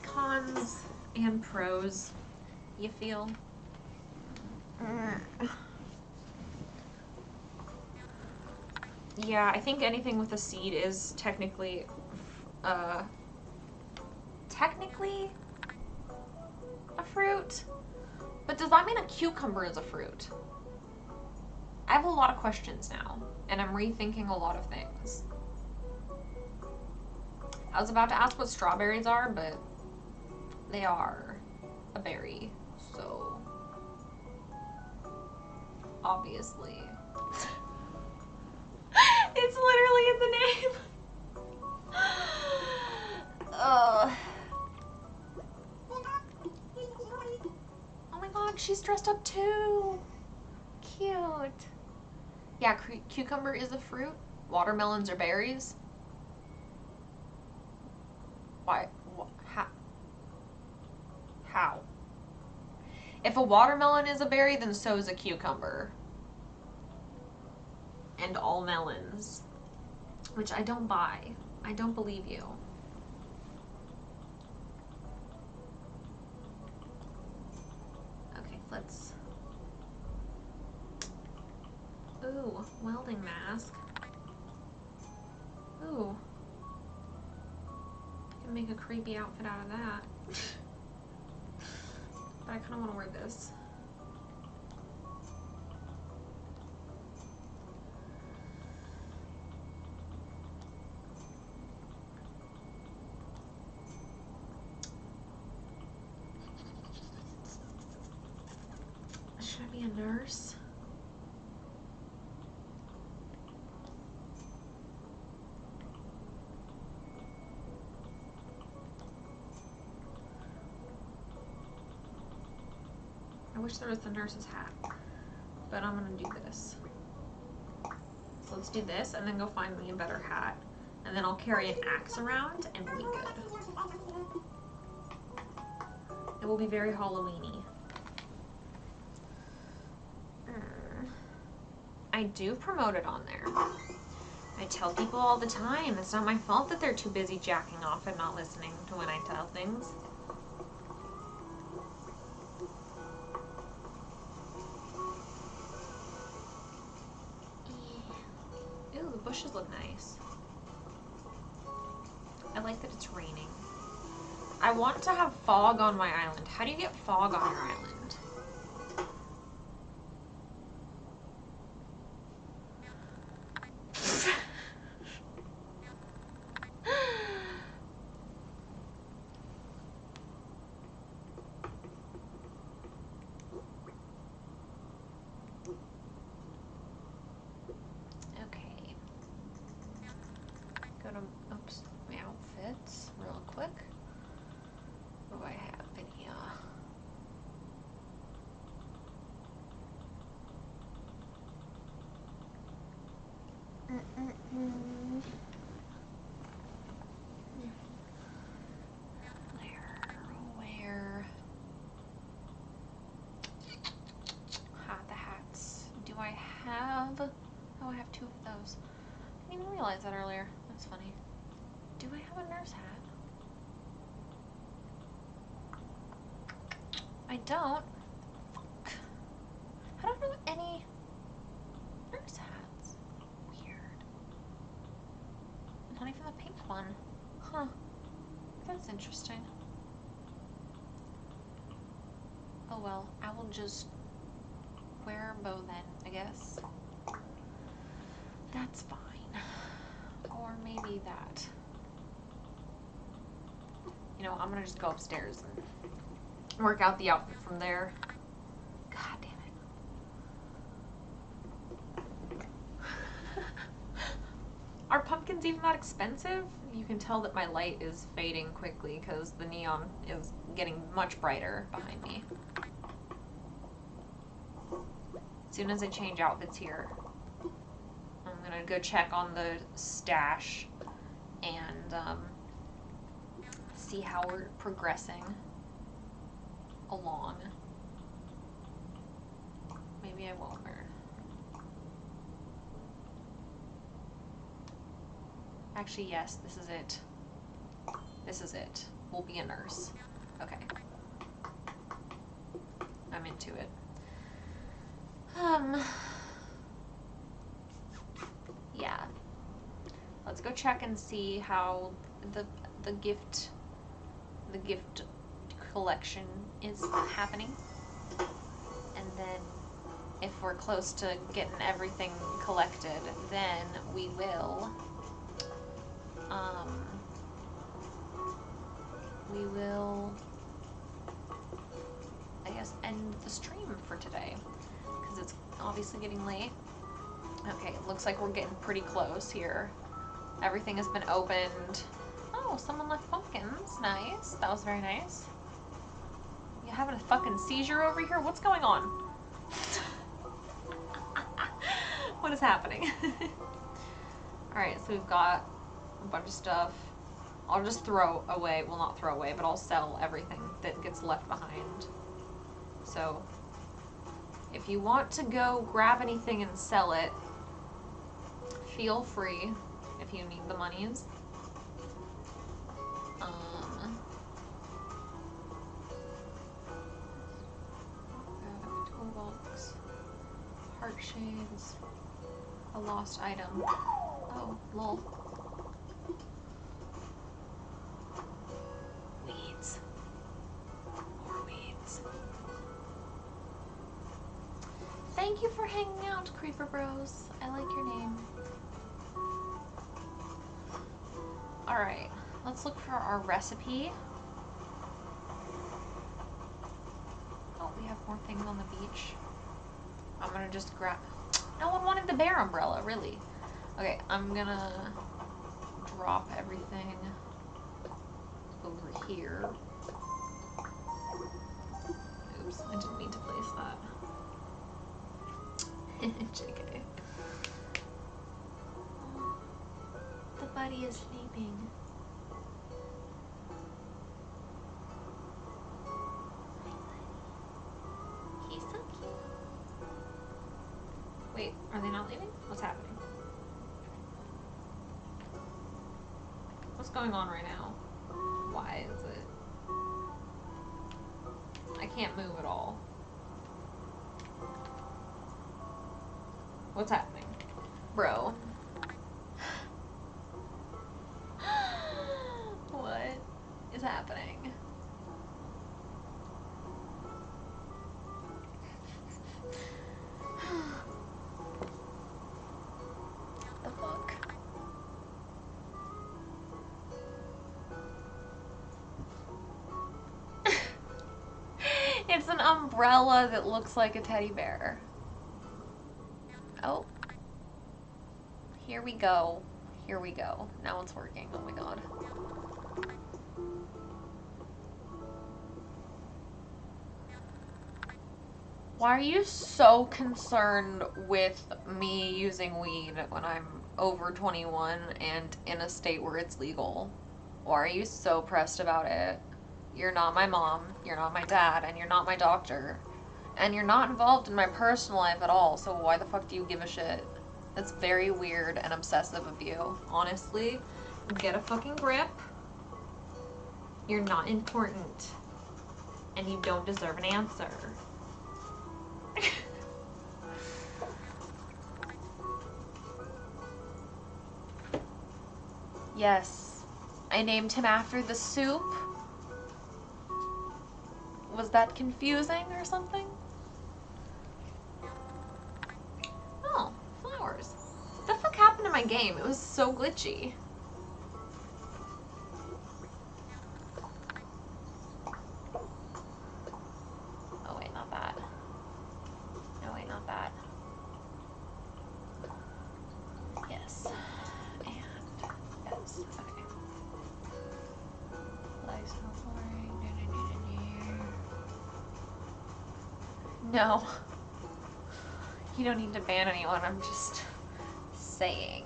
cons and pros, you feel? Yeah, I think anything with a seed is technically a fruit. But does that mean a cucumber is a fruit? I have a lot of questions now, and I'm rethinking a lot of things. I was about to ask what strawberries are, but they are a berry, so obviously. It's literally in the name. Oh my god, she's dressed up too. Cute. Yeah, cucumber is a fruit. Watermelons are berries. Why? How? How? If a watermelon is a berry, then so is a cucumber. And all melons. Which I don't buy. I don't believe you. Okay, let's... Ooh, welding mask. Ooh. Can make a creepy outfit out of that. But I kind of want to wear this. Should I be a nurse? I wish there was the nurse's hat, but I'm gonna do this. So let's do this and then go find me a better hat. And then I'll carry an axe around and we'll be good. It will be very Halloween-y. I do promote it on there. I tell people all the time, it's not my fault that they're too busy jacking off and not listening to when I tell things. Ew, the bushes look nice. I like that it's raining. I want to have fog on my island. How do you get fog on your island? Okay. Go to, oops, my outfits real quick. What do I have in here? Where? The hats. Do I have? Oh, I have two of those. I didn't even realize that earlier. That's funny. Do I have a nurse hat? I don't. Fuck. I don't have any nurse hats. Weird. Not even the pink one. Huh. That's interesting. Oh well, I will just wear a bow then, I guess. That's fine. Or maybe that. You know, I'm gonna just go upstairs and work out the outfit from there. God damn it. Are pumpkins even that expensive? You can tell that my light is fading quickly because the neon is getting much brighter behind me. As soon as I change outfits here, I'm gonna go check on the stash and see how we're progressing along. Maybe I won't wear. Actually, yes, this is it. This is it. We'll be a nurse. Okay. I'm into it. Yeah. Let's go check and see how the gift collection is happening. And then if we're close to getting everything collected, then we will, I guess, end the stream for today, because it's obviously getting late. Okay, it looks like we're getting pretty close here. Everything has been opened. Oh, someone left pumpkins. Nice. That was very nice. You having a fucking seizure over here? What's going on? What is happening? Alright, so we've got a bunch of stuff. I'll just throw away, well, not throw away, but I'll sell everything that gets left behind. So, if you want to go grab anything and sell it, feel free if you need the monies. Toolbox, heart shades, a lost item. Oh, lol. Weeds. More weeds. Thank you for hanging out, Creeper Bros. I like your name. Alright, let's look for our recipe. Oh, we have more things on the beach. I'm gonna just grab... No one wanted the bear umbrella, really. Okay, I'm gonna drop everything over here. Oops, I didn't mean to place that. JK. Oh, the buddy is sleeping. He's so cute. Wait, are they not leaving? What's happening? What's going on right now? Why is it? I can't move at all. What's happening? Bro. What is happening? The fuck? It's an umbrella that looks like a teddy bear. Oh. Here we go. Here we go. Now it's working. Oh my god. Why are you so concerned with me using weed when I'm over 21 and in a state where it's legal? Why are you so pressed about it? You're not my mom, you're not my dad, and you're not my doctor. And you're not involved in my personal life at all, so why the fuck do you give a shit? That's very weird and obsessive of you. Honestly, get a fucking grip. You're not important. And you don't deserve an answer. Yes. I named him after the soup. Was that confusing or something? Oh, flowers. What the fuck happened to my game? It was so glitchy. Oh wait, not that. No wait, not that. Yes. And yes. Okay. Lifestyle flooring. No. You don't need to ban anyone, I'm just saying.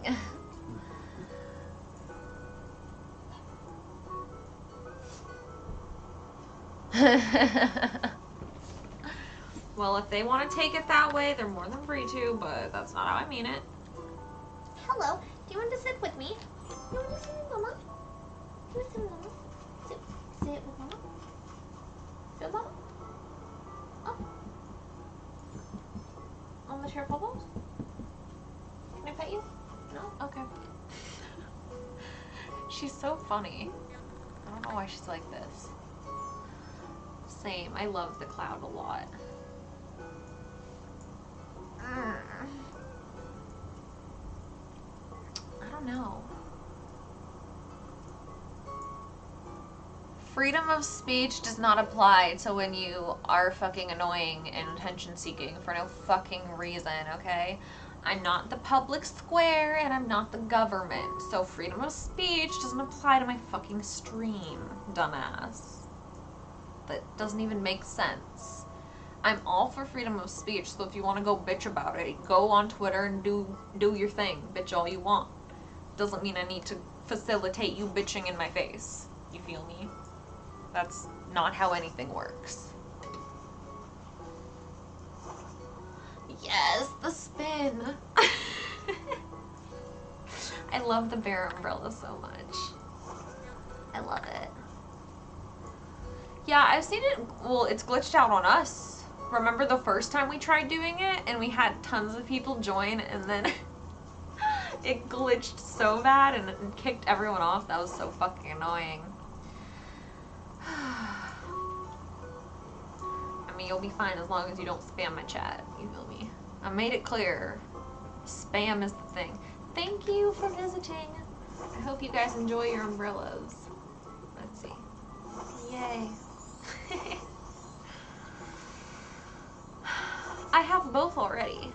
Well, if they want to take it that way, they're more than free to, but that's not how I mean it. Hello, do you want to sit with me? You want to sit with Mama? Do you want to sit with Mama? Sit with Mama? Sit with Mama? Oh. On the chair bubbles? Can I pet you? No? Okay. She's so funny. I don't know why she's like this. Same. I love the cloud a lot. freedom of speech does not apply to when you are fucking annoying and attention seeking for no fucking reason, okay? I'm not the public square and I'm not the government, so freedom of speech doesn't apply to my fucking stream, dumbass. That doesn't even make sense. I'm all for freedom of speech, so if you want to go bitch about it, go on Twitter and do your thing. Bitch all you want. Doesn't mean I need to facilitate you bitching in my face. You feel me? That's not how anything works. Yes, the spin. I love the bear umbrella so much. I love it. Yeah, I've seen it. Well, it's glitched out on us. Remember the first time we tried doing it and we had tons of people join and then it glitched so bad and it kicked everyone off. That was so fucking annoying. I mean, you'll be fine as long as you don't spam my chat. You feel me? I made it clear. Spam is the thing. Thank you for visiting. I hope you guys enjoy your umbrellas. Let's see. Yay. I have both already.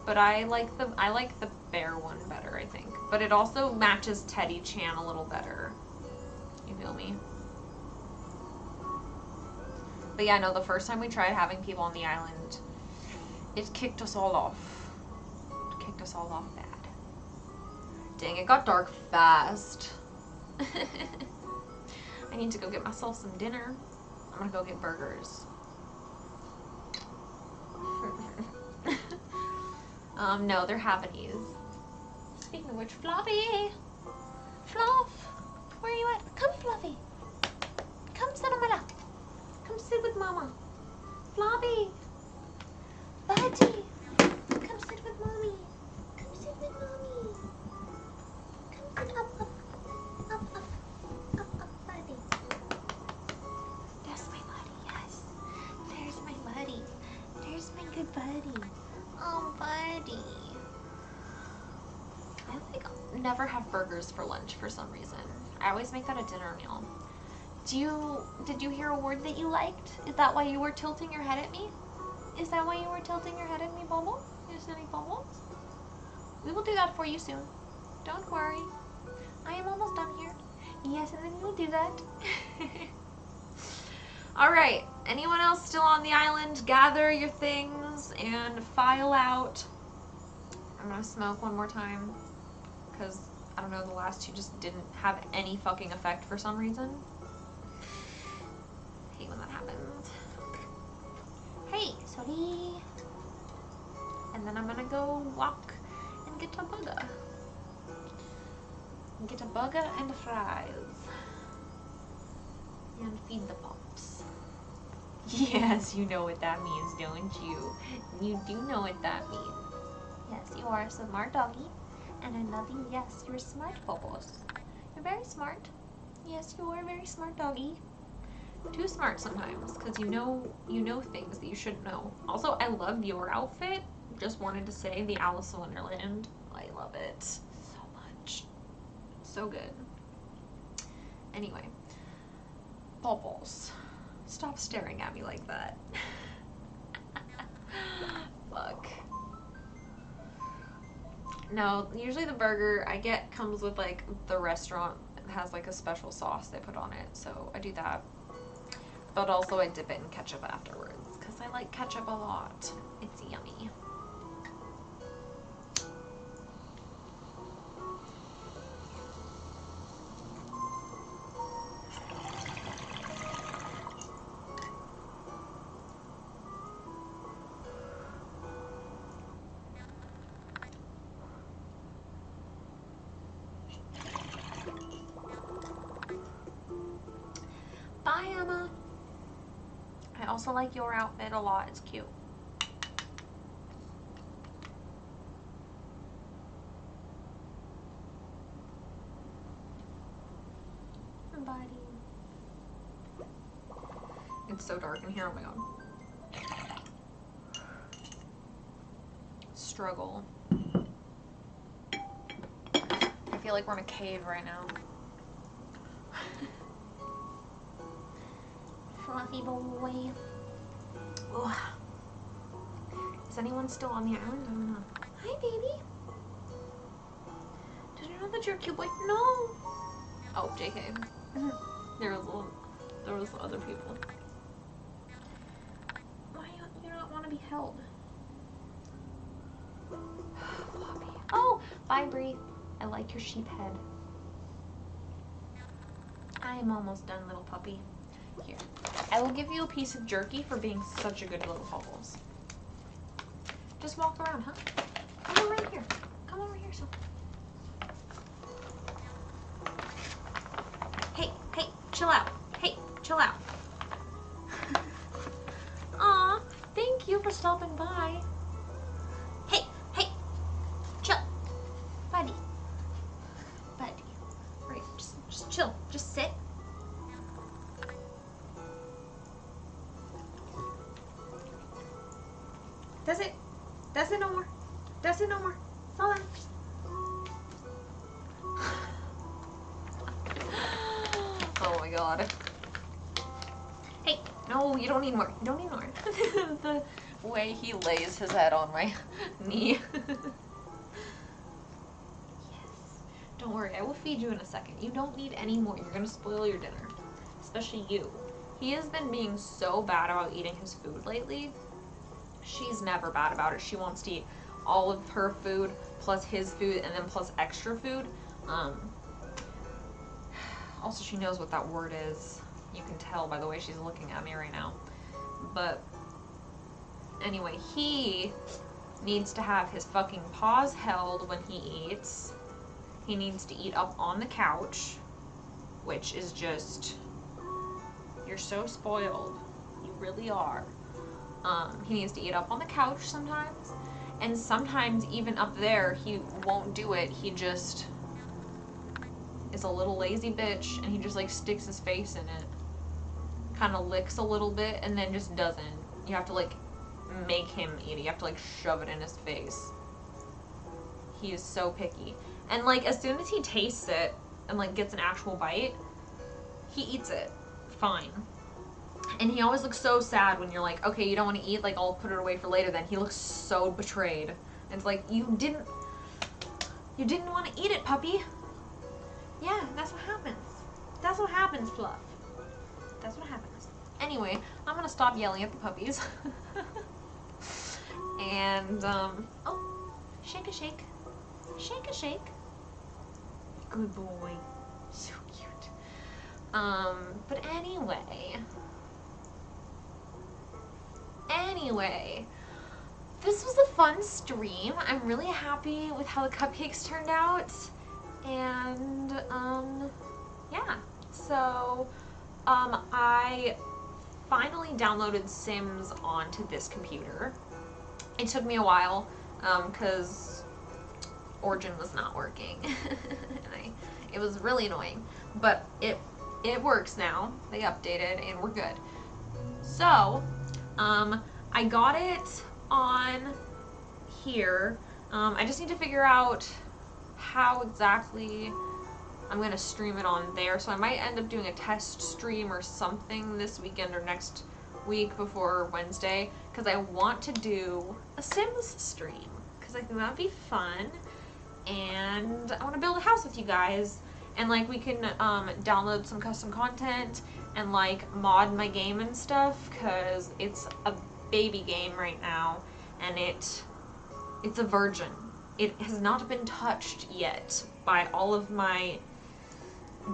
But I like the bear one better, I think. But it also matches Teddy Chan a little better. You feel me? But yeah, no, the first time we tried having people on the island, it kicked us all off. It kicked us all off bad. Dang, it got dark fast. I need to go get myself some dinner. I'm gonna go get burgers. No, they're Havanese. Speaking of which, Fluffy! Fluff! Where are you at? Come, Fluffy! Come sit on my lap. Come sit with Mama. Fluffy! Buddy! Come sit with Mommy. Come sit with Mommy. Come sit up, up, up, up, up, up, buddy. That's my buddy, yes. There's my buddy. There's my good buddy. Oh, buddy. I like never have burgers for lunch for some reason. I always make that a dinner meal. Did you hear a word that you liked? Is that why you were tilting your head at me? Is that why you were tilting your head at me, Bobo? You silly Bobo? We will do that for you soon. Don't worry. I am almost done here. Yes, and then we'll do that. Alright, anyone else still on the island? Gather your things and file out. I'm gonna smoke one more time. Because, I don't know, the last two just didn't have any fucking effect for some reason. I hate when that happens. Hey, sorry. And then I'm gonna go walk and get a burger. Get a burger and fries. And feed the pups. Yes, you know what that means, don't you? You do know what that means. Yes, you are a smart doggy. And I love you. Yes, you're smart, Bobos. You're very smart. Yes, you are a very smart doggy. Too smart sometimes, because you know things that you shouldn't know. Also, I love your outfit. Just wanted to say the Alice in Wonderland. I love it so much. So good. Anyway. Bubbles. Stop staring at me like that. Fuck. No, usually the burger I get comes with like the restaurant has like a special sauce they put on it, so I do that. But also I dip it in ketchup afterwards because I like ketchup a lot. It's yummy. Bye, Emma. I also like your outfit a lot. It's cute. Buddy. It's so dark in here. Oh my god. Struggle. I feel like we're in a cave right now. Fluffy boy. Ugh. Is anyone still on the island? I don't know. Hi, baby. Did you know that you're a cute boy? No. Oh, JK. There was other people. Why do you not want to be held? Floppy. Oh, bye, Bree. I like your sheep head. I am almost done, little puppy. Here. I will give you a piece of jerky for being such a good little Bubbles. Just walk around, huh? Come over here. Come over here, so. Hey, chill out. Hey, chill out. Aw, thank you for stopping by. Hey, chill. Buddy. Right, just chill. Just sit. That's it. That's it no more. That's it no more. Fall down. Oh my god. Hey. No, you don't need more. You don't need more. The way he lays his head on my knee. Yes. Don't worry, I will feed you in a second. You don't need any more. You're gonna spoil your dinner. Especially you. He has been being so bad about eating his food lately. She's never bad about it. She wants to eat all of her food plus his food and then plus extra food. Also, she knows what that word is. You can tell by the way she's looking at me right now. But anyway, he needs to have his fucking paws held when he eats. He needs to eat up on the couch, which is just, you're so spoiled. You really are. He needs to eat up on the couch sometimes, and sometimes even up there he won't do it. He just is a little lazy bitch, and he just like sticks his face in it, kind of licks a little bit, and then just doesn't. You have to like make him eat it. You have to like shove it in his face. He is so picky, and like as soon as he tastes it and like gets an actual bite, he eats it fine. And he always looks so sad when you're like, okay, you don't want to eat, like, I'll put it away for later then. He looks so betrayed. And it's like, you didn't want to eat it, puppy. Yeah, that's what happens. That's what happens, Fluff. That's what happens. Anyway, I'm gonna stop yelling at the puppies. And, oh, shake a shake. Shake a shake. Good boy. So cute. But anyway, this was a fun stream. I'm really happy with how the cupcakes turned out. And, yeah. So, I finally downloaded Sims onto this computer. It took me a while, because Origin was not working. And it was really annoying. But it works now. They updated and we're good. So, I got it on here. I just need to figure out how exactly I'm going to stream it on there. So I might end up doing a test stream or something this weekend or next week before Wednesday, because I want to do a Sims stream, because I think that'd be fun. And I want to build a house with you guys. And like we can download some custom content and like mod my game and stuff, because it's a baby game right now and it's a virgin. It has not been touched yet by all of my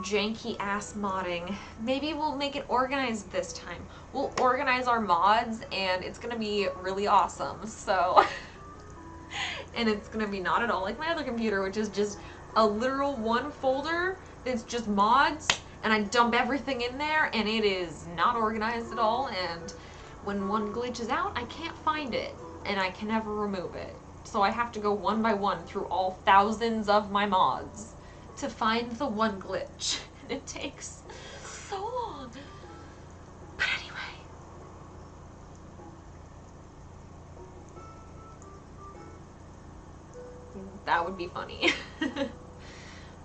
janky ass modding. Maybe we'll make it organized this time. We'll organize our mods and it's gonna be really awesome. So and it's gonna be not at all like my other computer, which is just a literal one folder that's just mods, and I dump everything in there and it is not organized at all, and when one glitches out I can't find it and I can never remove it. So I have to go one by one through all thousands of my mods to find the one glitch. And it takes so long. But anyway. That would be funny.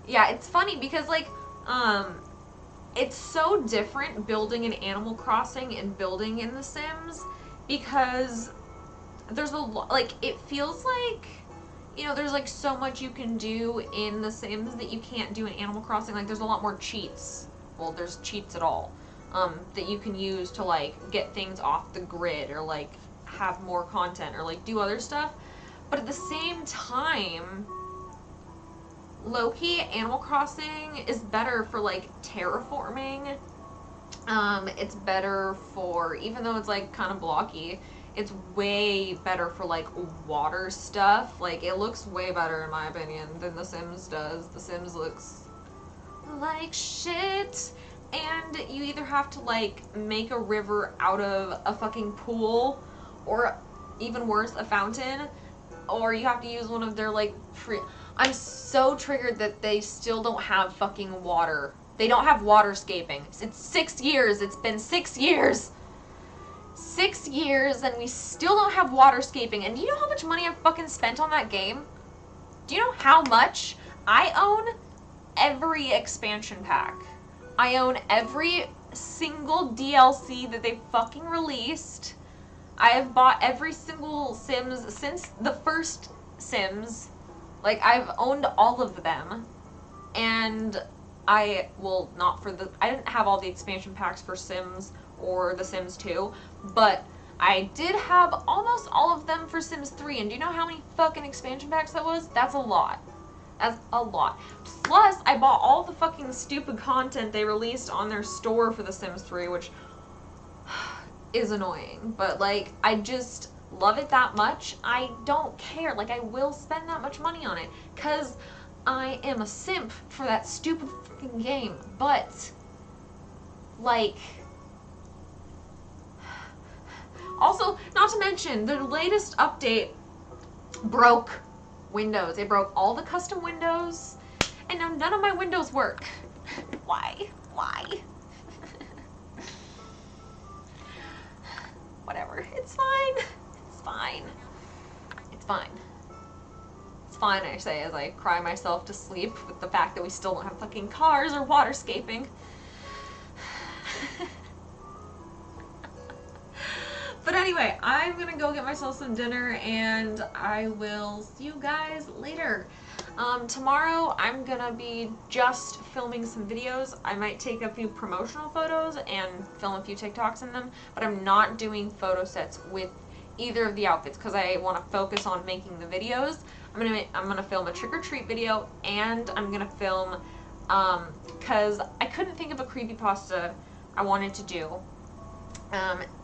Yeah, it's funny because like, it's so different building in Animal Crossing and building in The Sims, because there's a lot, like, it feels like, you know, there's like so much you can do in The Sims that you can't do in Animal Crossing. Like, there's a lot more cheats. Well, there's cheats at all, that you can use to like get things off the grid, or like have more content, or like do other stuff. But at the same time, low-key, Animal Crossing is better for like terraforming. It's better for, even though it's like kind of blocky, it's way better for like water stuff. Like, it looks way better in my opinion than The Sims does. The Sims looks like shit. And you either have to like make a river out of a fucking pool, or even worse, a fountain, or you have to use one of their like free. I'm so triggered that they still don't have fucking water. They don't have waterscaping. It's 6 years. It's been 6 years. 6 years and we still don't have waterscaping. And do you know how much money I've fucking spent on that game? Do you know how much? I own every expansion pack. I own every single DLC that they fucking released. I have bought every single Sims since the first Sims. Like, I've owned all of them. And I didn't have all the expansion packs for Sims or The Sims 2, but I did have almost all of them for Sims 3, and do you know how many fucking expansion packs that was? That's a lot. That's a lot. Plus, I bought all the fucking stupid content they released on their store for The Sims 3, which is annoying, but like, I just love it that much. I don't care. Like, I will spend that much money on it, because I am a simp for that stupid fucking game. But, like, also, not to mention, the latest update broke Windows. It broke all the custom windows, and now none of my windows work. Why? Why? Whatever. It's fine. It's fine. It's fine. It's fine, I say, as I cry myself to sleep with the fact that we still don't have fucking cars or waterscaping. But anyway, I'm gonna go get myself some dinner, and I will see you guys later. Tomorrow I'm gonna be just filming some videos. I might take a few promotional photos and film a few TikToks in them, but I'm not doing photo sets with either of the outfits because I want to focus on making the videos. I'm gonna film a trick-or-treat video, and I'm gonna film, because I couldn't think of a creepypasta I wanted to do.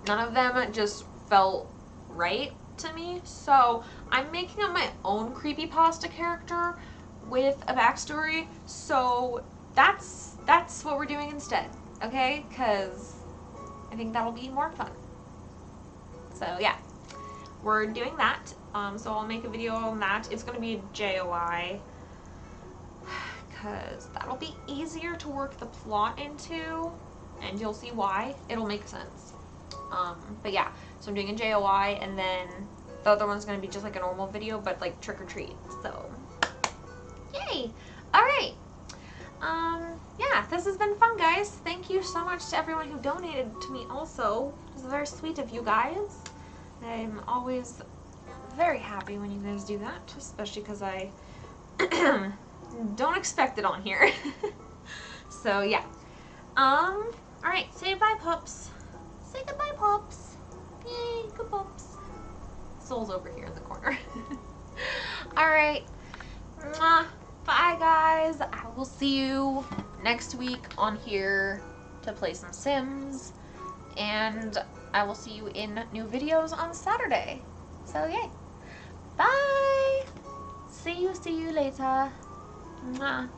None of them just felt right to me, so I'm making up my own creepypasta character with a backstory, so that's what we're doing instead, okay? Because I think that'll be more fun. So yeah, we're doing that, so I'll make a video on that. It's going to be JOI, because that'll be easier to work the plot into, and you'll see why. It'll make sense. But yeah, so I'm doing a JOI, and then the other one's going to be just like a normal video, but like trick-or-treat, so yay! Alright, yeah, this has been fun, guys. Thank you so much to everyone who donated to me also. It was very sweet of you guys. I'm always very happy when you guys do that, especially because I don't expect it on here. So yeah. Alright, say bye, pups. Say goodbye, Pops. Yay, good pups. Soul's over here in the corner. Alright. Bye, guys. I will see you next week on here to play some Sims. And I will see you in new videos on Saturday. So, yay. Bye. See you later. Mwah.